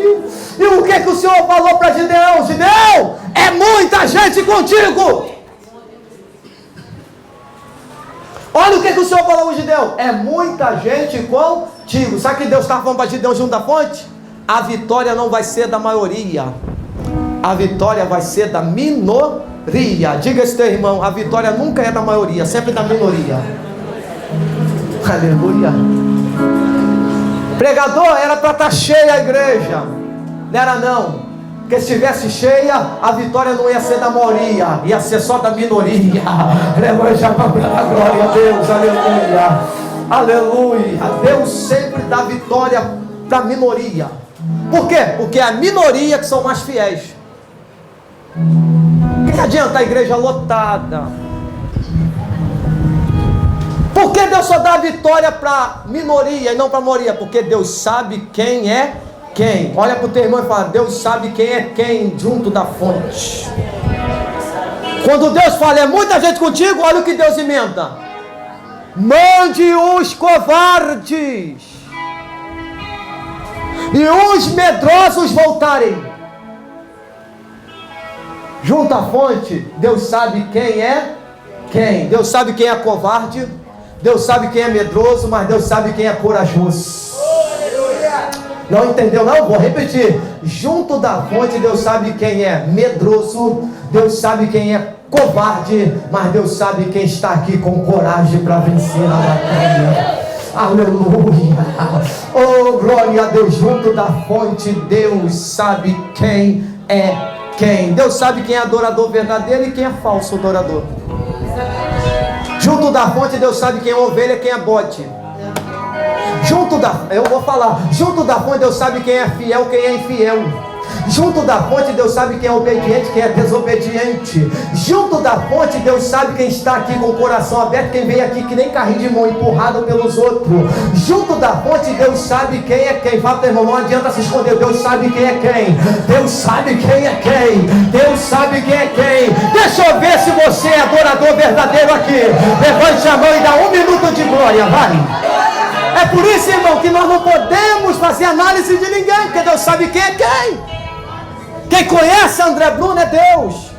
E o que o Senhor falou para Gideão? Gideão, é muita gente contigo. Olha o que o Senhor falou para Gideão: é muita gente contigo. Sabe o que Deus estava falando para Gideão junto da fonte? A vitória não vai ser da maioria. A vitória vai ser da minoria. Diga esse teu irmão: a vitória nunca é da maioria, sempre da minoria. Aleluia. Pregador, era para estar cheia a igreja. Não era não. Porque se estivesse cheia, a vitória não ia ser da maioria, ia ser só da minoria. Levanta a mão para a glória a Deus, aleluia. Aleluia. Deus sempre dá vitória para a minoria. Por quê? Porque é a minoria que são mais fiéis. Que adianta a igreja lotada? Por que Deus só dá a vitória para a minoria e não para a maioria? Porque Deus sabe quem é quem. Olha para o teu irmão e fala: Deus sabe quem é quem junto da fonte. Quando Deus fala, é muita gente contigo, olha o que Deus emenda: mande os covardes e os medrosos voltarem. Junto à fonte, Deus sabe quem é quem. Deus sabe quem é covarde, Deus sabe quem é medroso, mas Deus sabe quem é corajoso. Não entendeu não? Vou repetir. Junto da fonte, Deus sabe quem é medroso, Deus sabe quem é covarde, mas Deus sabe quem está aqui com coragem para vencer a batalha. Aleluia. Oh, glória a Deus. Junto da fonte, Deus sabe quem é quem. Deus sabe quem é adorador verdadeiro e quem é falso adorador. Junto da fonte, Deus sabe quem é ovelha e quem é bode. Junto da fonte, Deus sabe quem é fiel, quem é infiel. Junto da fonte, Deus sabe quem é obediente, quem é desobediente. Junto da fonte, Deus sabe quem está aqui com o coração aberto, quem veio aqui que nem carrinho de mão, empurrado pelos outros. Junto da fonte, Deus sabe quem é quem. Fala para o irmão, não adianta se esconder, Deus sabe quem é quem. Deus sabe quem é quem. Deus sabe quem é quem. Deixa eu ver se você é adorador verdadeiro aqui. Levante a mão e dá 1 minuto de glória, vai. É por isso, irmão, que nós não podemos fazer análise de ninguém, porque Deus sabe quem é quem. Quem conhece André Bruno é Deus.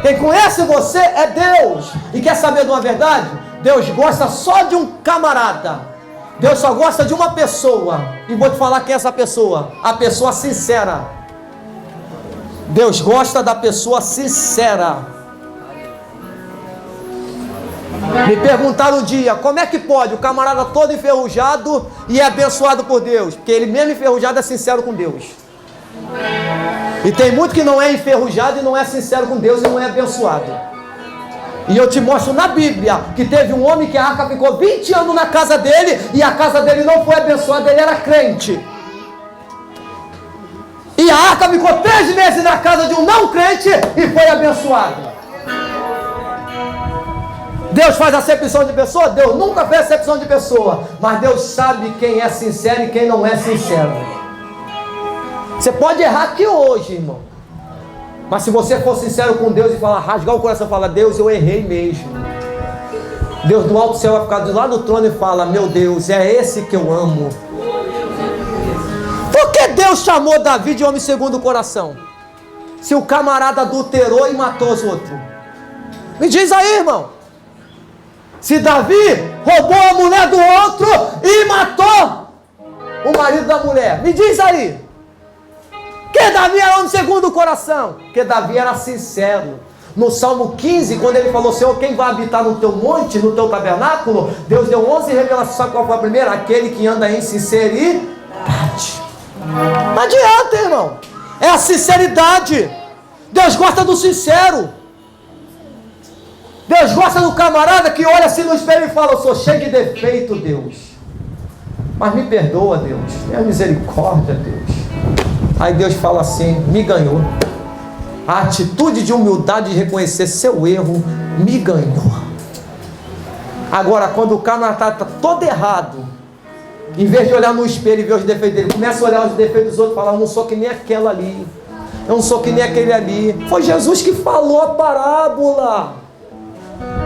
Quem conhece você é Deus. E quer saber de uma verdade? Deus gosta só de um camarada. Deus só gosta de uma pessoa. E vou te falar quem é essa pessoa. A pessoa sincera. Deus gosta da pessoa sincera. Me perguntaram um dia, como é que pode o camarada todo enferrujado e é abençoado por Deus? Porque ele mesmo enferrujado é sincero com Deus. E tem muito que não é enferrujado e não é sincero com Deus e não é abençoado. E eu te mostro na Bíblia que teve um homem que a arca ficou 20 anos na casa dele e a casa dele não foi abençoada, ele era crente. E a arca ficou 3 meses na casa de um não crente e foi abençoado. Deus faz acepção de pessoa? Deus nunca fez acepção de pessoa. Mas Deus sabe quem é sincero e quem não é sincero. Você pode errar aqui hoje, irmão. Mas se você for sincero com Deus e falar, rasgar o coração e falar, Deus, eu errei mesmo. Deus do alto céu vai ficar de lá do trono e fala, meu Deus, é esse que eu amo. Por que Deus chamou Davi de homem segundo o coração? Se o camarada adulterou e matou os outros. Me diz aí, irmão. Se Davi roubou a mulher do outro e matou o marido da mulher. Me diz aí. Que Davi era homem segundo o coração. Porque Davi era sincero. No Salmo 15, quando ele falou, Senhor, quem vai habitar no teu monte, no teu tabernáculo? Deus deu 11 revelações. Sabe qual foi a primeira? Aquele que anda em sinceridade. Não adianta, irmão. É a sinceridade. Deus gosta do sincero. Deus gosta do camarada que olha assim no espelho e fala, eu sou cheio de defeito, Deus. Mas me perdoa, Deus. Tenha misericórdia, Deus. Aí Deus fala assim, me ganhou. A atitude de humildade de reconhecer seu erro me ganhou. Agora, quando o camarada está todo errado, em vez de olhar no espelho e ver os defeitos dele, começa a olhar os defeitos dos outros e falar, eu não sou que nem aquela ali. Eu não sou que nem aquele ali. Foi Jesus que falou a parábola.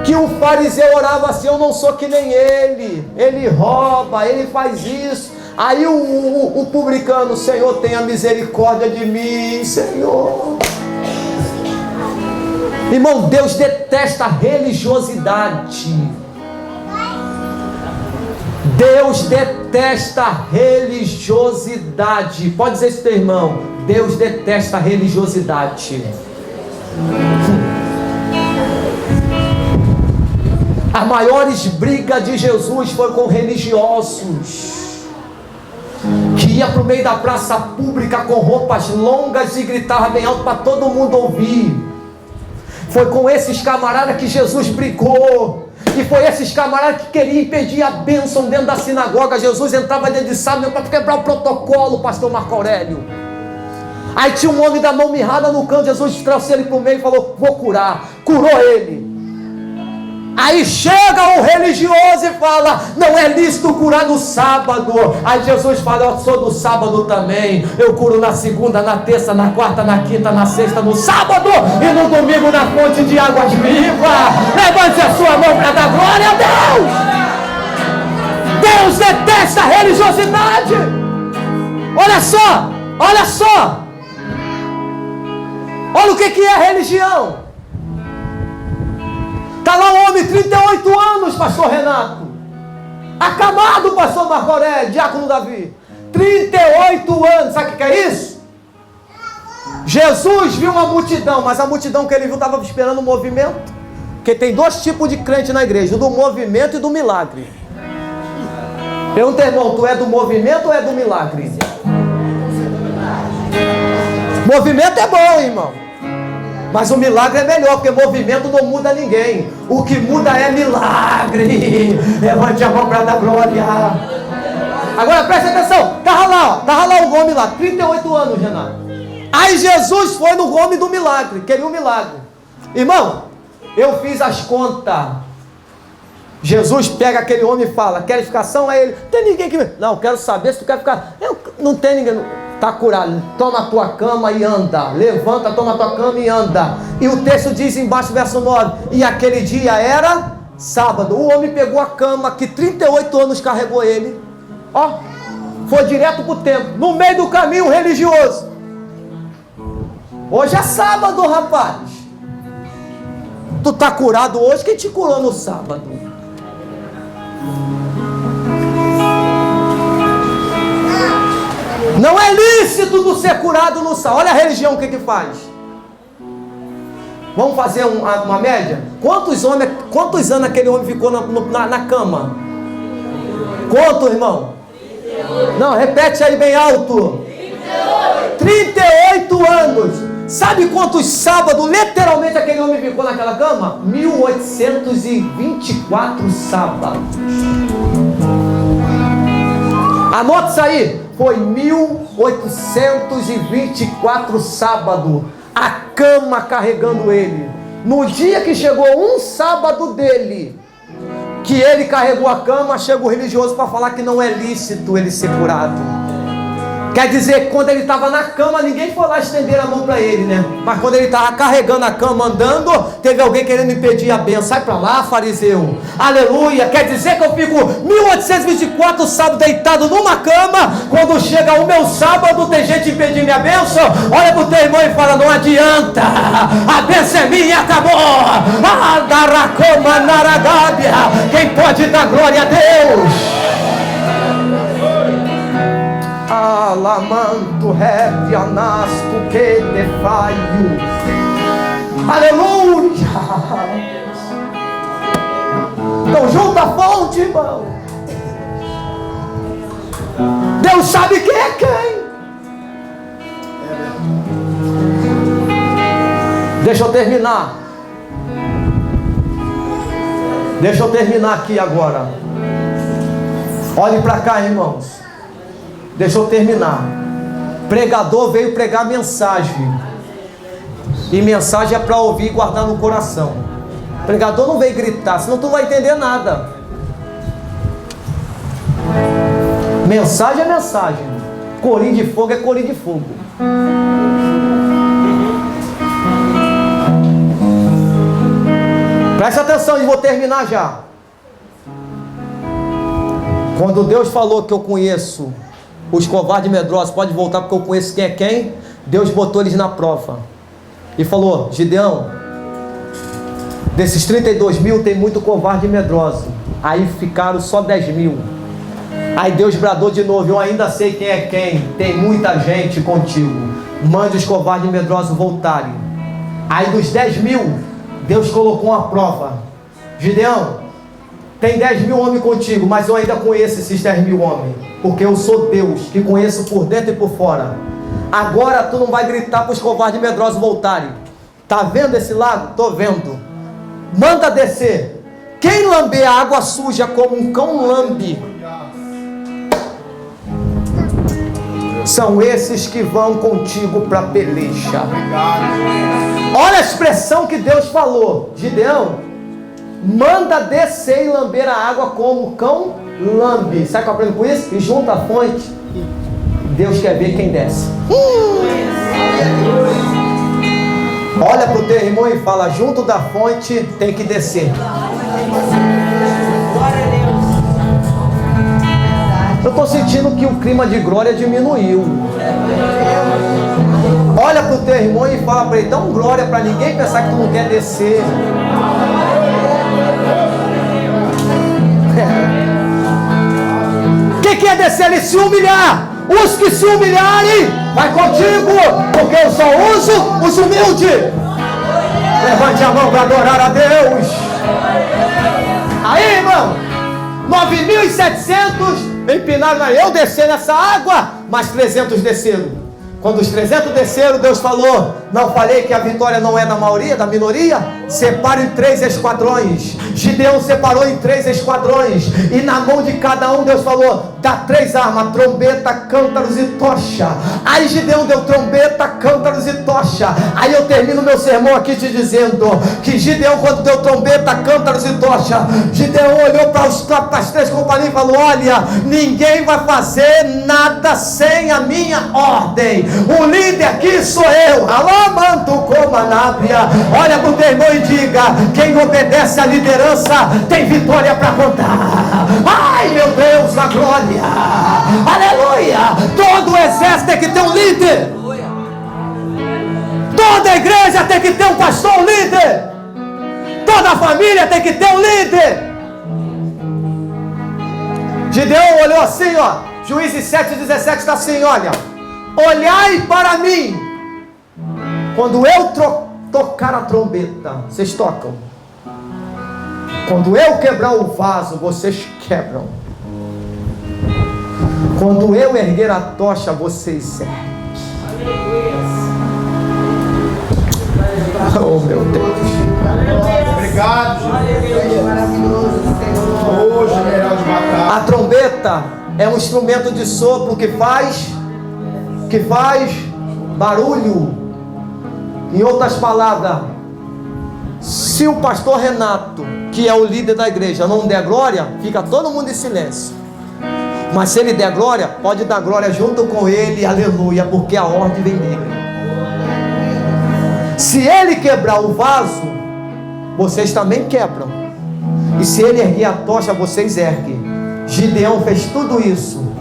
Que o fariseu orava assim, eu não sou que nem ele rouba, ele faz isso. Aí o publicano, Senhor, tenha misericórdia de mim, Senhor. Irmão, Deus detesta a religiosidade. Deus detesta a religiosidade. Pode dizer isso, teu irmão. Deus detesta a religiosidade. As maiores brigas de Jesus foram com religiosos que ia para o meio da praça pública com roupas longas e gritava bem alto para todo mundo ouvir. Foi com esses camaradas que Jesus brigou. E foi esses camaradas que queriam impedir a bênção dentro da sinagoga. Jesus entrava dentro de sábado para quebrar o protocolo, pastor Marco Aurélio. Aí tinha um homem da mão mirrada no canto. Jesus trouxe ele para o meio e falou: vou curar. Curou ele. Aí chega o religioso e fala: não é lícito curar no sábado. Aí Jesus fala: eu sou do sábado também. Eu curo na segunda, na terça, na quarta, na quinta, na sexta, no sábado e no domingo na fonte de águas vivas. Levante a sua mão para dar glória a Deus. Deus detesta a religiosidade. Olha só, olha só. Olha o que é religião. Está lá um homem, 38 anos, pastor Renato. Acamado, pastor Marco Aurélio, diácono Davi. 38 anos, sabe o que é isso? Jesus viu uma multidão, mas a multidão que ele viu estava esperando um movimento. Porque tem dois tipos de crente na igreja: o do movimento e do milagre. Pergunta, irmão, tu é do movimento ou é do milagre? Movimento é bom, irmão, mas o milagre é melhor, porque movimento não muda ninguém. O que muda é milagre. Levante a mão para dar glória. Agora preste atenção. Estava lá o homem lá, 38 anos, Renato. Aí Jesus foi no homem do milagre, queria um milagre. Irmão, eu fiz as contas. Jesus pega aquele homem e fala: quer ficação? Aí ele: tem ninguém que... Não, quero saber se tu quer ficar. Não tem ninguém. Está curado, toma a tua cama e anda. Levanta, toma a tua cama e anda. E o texto diz embaixo, verso 9: e aquele dia era sábado. O homem pegou a cama que 38 anos carregou ele, ó, foi direto para o templo. No meio do caminho religioso: hoje é sábado, rapaz. Tu está curado hoje? Quem te curou no sábado? Não é lícito tu ser curado no sábado. Olha a religião o que faz. Vamos fazer uma média? Quantos anos aquele homem ficou na cama? Quanto, irmão? 38. Não, repete aí bem alto. 38 anos. Sabe quantos sábados literalmente aquele homem ficou naquela cama? 1824 sábados. Anote isso aí. Foi 1824 sábado, a cama carregando ele. No dia que chegou um sábado dele, que ele carregou a cama, chega o religioso para falar que não é lícito ele ser curado. Quer dizer que quando ele estava na cama, ninguém foi lá estender a mão para ele, né? Mas quando ele estava carregando a cama, andando, teve alguém querendo impedir a bênção. Sai para lá, fariseu. Aleluia. Quer dizer que eu fico 1824 sábados deitado numa cama. Quando chega o meu sábado, tem gente impedindo minha bênção. Olha para o teu irmão e fala: não adianta. A bênção é minha, acabou. Quem pode dar glória a Deus? Alamanto revianasto que te faio. Aleluia. Então junta a fonte, irmão. Deus sabe quem é quem. Deixa eu terminar. Deixa eu terminar aqui agora. Olhe para cá, irmãos. Deixa eu terminar. Pregador veio pregar mensagem. E mensagem é para ouvir e guardar no coração. Pregador não veio gritar, senão tu não vai entender nada. Mensagem é mensagem. Corim de fogo é corim de fogo. Presta atenção, e vou terminar já. Quando Deus falou que eu conheço os covardes medrosos, pode voltar porque eu conheço quem é quem. Deus botou eles na prova e falou: Gideão, desses 32 mil tem muito covarde e medroso. Aí ficaram só 10 mil. Aí Deus bradou de novo: eu ainda sei quem é quem, tem muita gente contigo, mande os covardes e medrosos voltarem. Aí dos 10 mil, Deus colocou uma prova: Gideão, tem 10 mil homens contigo, mas eu ainda conheço esses 10 mil homens, porque eu sou Deus, que conheço por dentro e por fora. Agora tu não vai gritar para os covardes medrosos voltarem. Tá vendo esse lago? Tô vendo. Manda descer. Quem lamber a água suja como um cão lambe, são esses que vão contigo para a peleja. Olha a expressão que Deus falou. Gideão, manda descer e lamber a água como o cão lambe. Sabe o que eu aprendo com isso? E junta a fonte. Deus quer ver quem desce. Olha para o teu irmão e fala: junto da fonte tem que descer. Eu estou sentindo que o clima de glória diminuiu. Olha para o teu irmão e fala para ele: dá um glória para ninguém pensar que tu não quer descer. Quem quer descer ali se humilhar? Os que se humilharem, vai contigo, porque eu só uso os humildes. Levante a mão para adorar a Deus. Aí, irmão, 9.700 empinaram. Eu descer nessa água, mas 300 desceram. Quando os 300 desceram, Deus falou: não falei que a vitória não é da maioria, da minoria? Separe em 3 esquadrões. Gideão separou em 3 esquadrões, e na mão de cada um Deus falou: dá 3 armas, trombeta, cântaros e tocha. Aí Gideão deu trombeta, cântaros e tocha. Aí eu termino meu sermão aqui te dizendo que Gideão, quando deu trombeta, cântaros e tocha, Gideão olhou para as 3 companhias e falou: olha, ninguém vai fazer nada sem a minha ordem. O líder aqui sou eu. Alô, manto como anábria. Olha para o teu irmão e diga: quem obedece à liderança tem vitória para contar. Ai, meu Deus, a glória. Aleluia. Todo o exército tem que ter um líder. Toda a igreja tem que ter um pastor, um líder. Toda a família tem que ter um líder. Gideão olhou assim, ó. Juízes 7:17 está assim: olha, olhai para mim quando eu tocar a trombeta. Vocês tocam. Quando eu quebrar o vaso, vocês quebram. Quando eu erguer a tocha, vocês erguem. Oh, meu Deus. Obrigado, Jesus. Maravilhoso, Senhor. General de batalha. A trombeta é um instrumento de sopro que faz barulho. Em outras palavras, se o pastor Renato, que é o líder da igreja, não der glória, fica todo mundo em silêncio. Mas se ele der glória, pode dar glória junto com ele, aleluia, porque a ordem vem dele. Se ele quebrar o vaso, vocês também quebram. E se ele erguer a tocha, vocês erguem. Gideão fez tudo isso.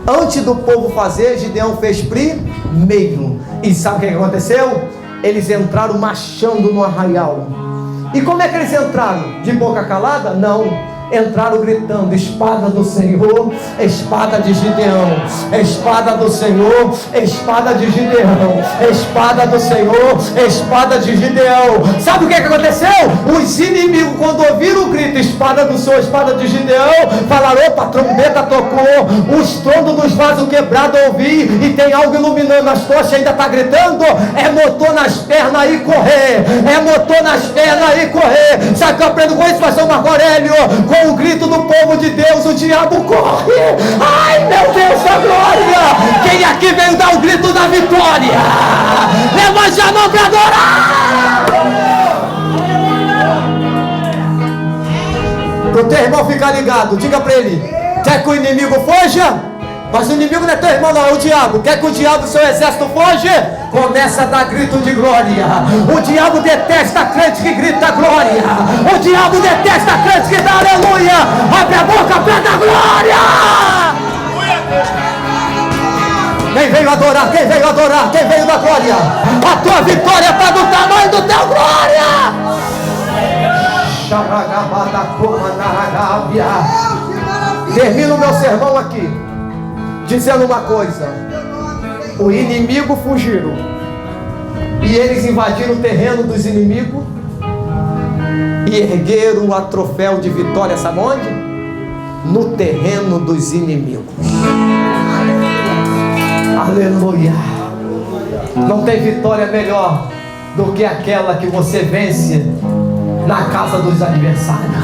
Antes do povo fazer, Gideão fez primeiro. E sabe o que aconteceu? Eles entraram marchando no arraial. E como é que eles entraram? De boca calada? Não. Entraram gritando: espada do Senhor, espada de Gideão, espada do Senhor, espada de Gideão, espada do Senhor, espada de Gideão. Sabe o que aconteceu? Os inimigos, quando ouviram o grito espada do Senhor, espada de Gideão, falaram: opa, a trombeta tocou, os trondos dos vasos quebrados ouvi, e tem algo iluminando as tochas, ainda está gritando. É motor nas pernas e correr, é motor nas pernas e correr. Sabe o que eu aprendo com isso, pastor Marco Aurélio? Com o grito do povo de Deus, o diabo corre. Ai, meu Deus da glória. Quem aqui veio dar o grito da vitória? Levante a mão para adorar. Para o teu irmão ficar ligado, diga para ele: quer que o inimigo foja? Mas o inimigo não é teu irmão, não, é o diabo. Quer que o diabo, seu exército, foge? Começa a dar grito de glória. O diabo detesta crente que grita glória. O diabo detesta crente que dá aleluia. Abre a boca para dar glória. Quem veio adorar, quem veio adorar, quem veio da glória? A tua vitória está do tamanho do teu glória. Termino o meu sermão aqui dizendo uma coisa: o inimigo fugiram, e eles invadiram o terreno dos inimigos, e ergueram a troféu de vitória, sabe onde? No terreno dos inimigos. Aleluia. Não tem vitória melhor do que aquela que você vence na casa dos adversários.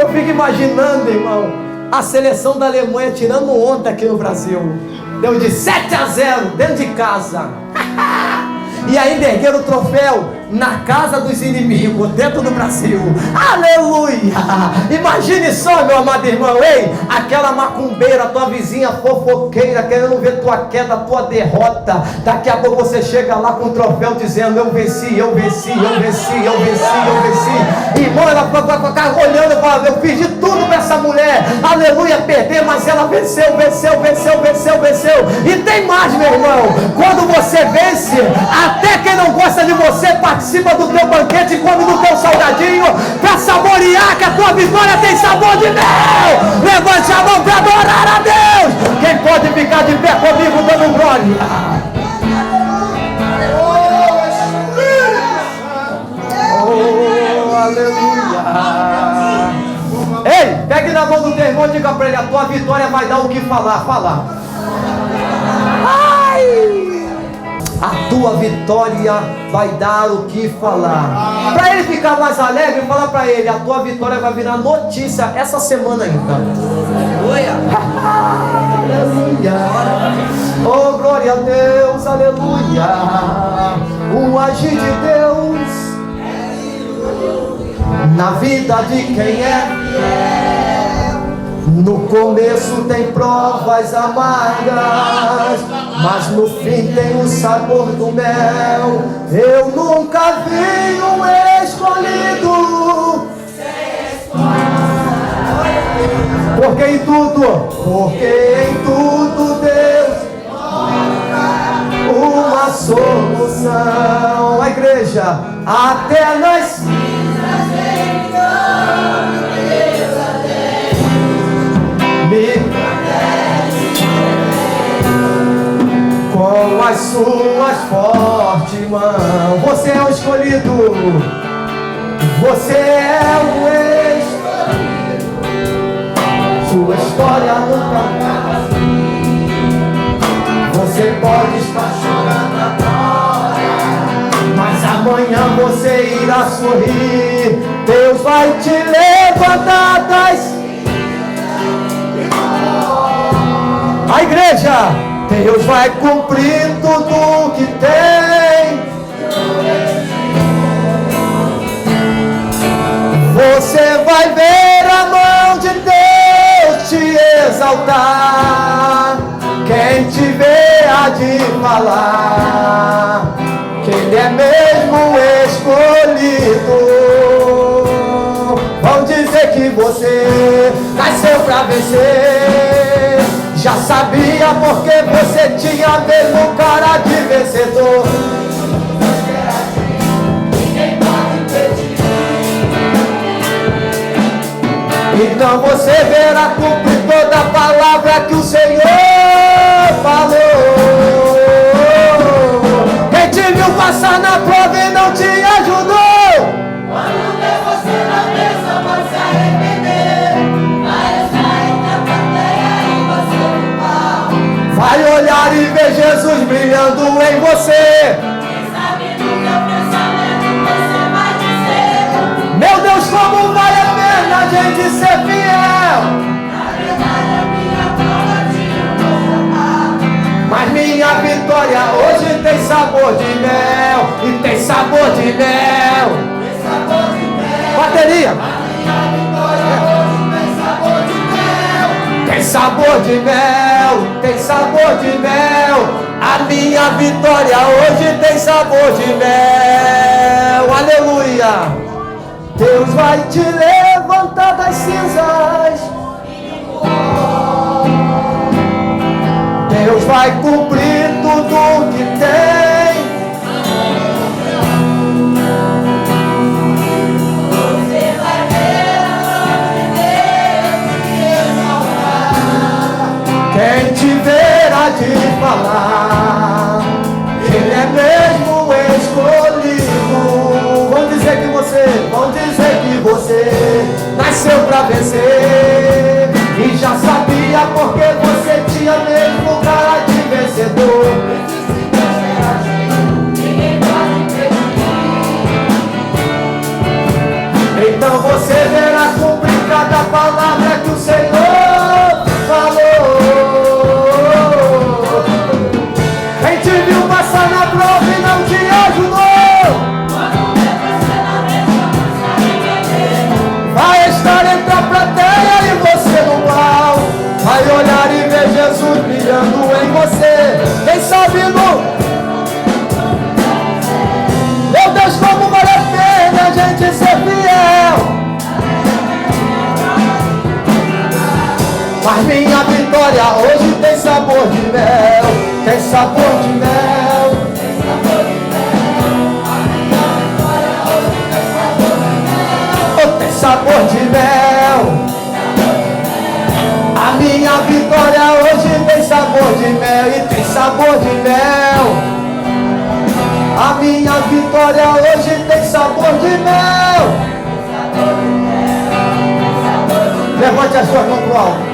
Eu fico imaginando, irmão, a seleção da Alemanha tirando onda aqui no Brasil. Deu de 7-0 dentro de casa. E ainda ergueram o troféu na casa dos inimigos, dentro do Brasil. Aleluia! Imagine só, meu amado irmão, ei, aquela macumbeira, tua vizinha fofoqueira, querendo ver tua queda, tua derrota. Daqui a pouco você chega lá com o troféu dizendo: eu venci, eu venci, eu venci, eu venci, eu venci. Irmão, ela vai ficar olhando e falar: eu fiz de tudo pra essa mulher, aleluia, perder, mas ela venceu, venceu, venceu, venceu, venceu. E tem mais, meu irmão, quando você vence, até quem não gosta de você participa do teu banquete e come do teu salgadinho para saborear que a tua vitória tem sabor de mel. Levante a mão para adorar a Deus. Quem pode ficar de pé comigo dando glória? Oh, aleluia. Ei, pegue na mão do teu irmão e diga para ele: a tua vitória vai dar o que falar. Fala. Ai! A tua vitória vai dar o que falar. Para ele ficar mais alegre, fala para ele: a tua vitória vai virar notícia essa semana ainda. Aleluia. Oh, glória a Deus, aleluia. O agir de Deus na vida de quem é fiel. No começo tem provas amargas, mas no fim tem o sabor do mel. Eu nunca vi um escolhido, porque em tudo Deus uma solução. A igreja, até nas com as suas fortes mãos. Você é o escolhido, você é o escolhido. Sua história nunca acaba assim. Você pode estar chorando agora, mas amanhã você irá sorrir. Deus vai te levantar das... A igreja, Deus vai cumprir tudo o que tem. Você vai ver a mão de Deus te exaltar. Quem te vê há de falar que Ele é mesmo escolhido. Vão dizer que você nasceu pra vencer. Já sabia porque você tinha mesmo cara de vencedor. Então você verá cumprir toda a palavra que o Senhor falou. Quem te viu passar na prova e não te ajudou, quando vê você na mesa pode se arrepender. Vai sair na plateia e você no palco. vai olhar e ver Jesus brilhando em você. Quem sabe no teu pensamento você vai dizer: Meu Deus, como vale a pena a gente ser fiel. na verdade a minha prova tinha um bom. Mas minha vitória hoje tem sabor de mel. E tem sabor de mel. Tem sabor de mel. Bateria. A minha vitória hoje tem sabor de mel. Tem sabor de mel. Tem sabor de mel. A minha vitória hoje tem sabor de mel. Aleluia. Deus vai te levantar das cinzas. Deus vai cumprir tudo que tem. Você vai ver a mão de Deus te exaltar. Quem te verá de falar, Ele é mesmo escolhido. vencer. E já sabia porque você tinha mesmo cara de vencedor. Então você verá cumprir cada palavra que o Senhor falou. Quem te viu passar na prova e não te ajudou, vai estar entre a plateia e você no pau. Vai olhar e ver Jesus brilhando em você. Quem sabe no... Meu Deus, como vale a pena a gente ser fiel. Mas minha vitória hoje tem sabor de mel. Tem sabor de mel. Oh, tem sabor de mel. A minha vitória hoje tem sabor de mel. E tem sabor de mel. A minha vitória hoje tem sabor de mel. Levante as suas mãos pro alto.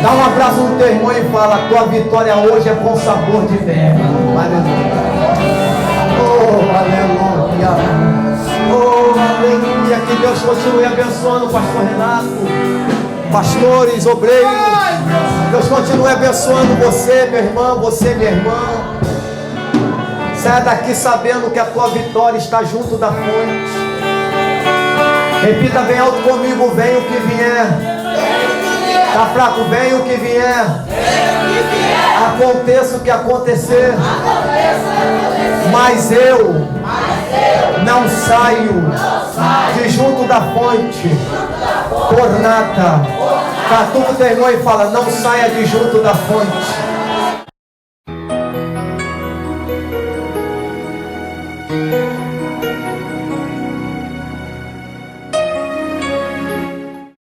Dá um abraço no teu irmão e fala: tua vitória hoje é com sabor de mel. Aleluia. Oh, aleluia. Oh, aleluia. Que Deus continue abençoando o pastor Renato, pastores, obreiros. Deus continue abençoando você, meu irmão, você, minha irmã. Saia daqui sabendo que a tua vitória está junto da fonte. Repita bem alto comigo: vem o que vier. Está fraco, vem o que vier. Aconteça o que acontecer. Mas eu não saio de junto da fonte por nada. Catuca o teu irmão e fala: não saia de junto da fonte.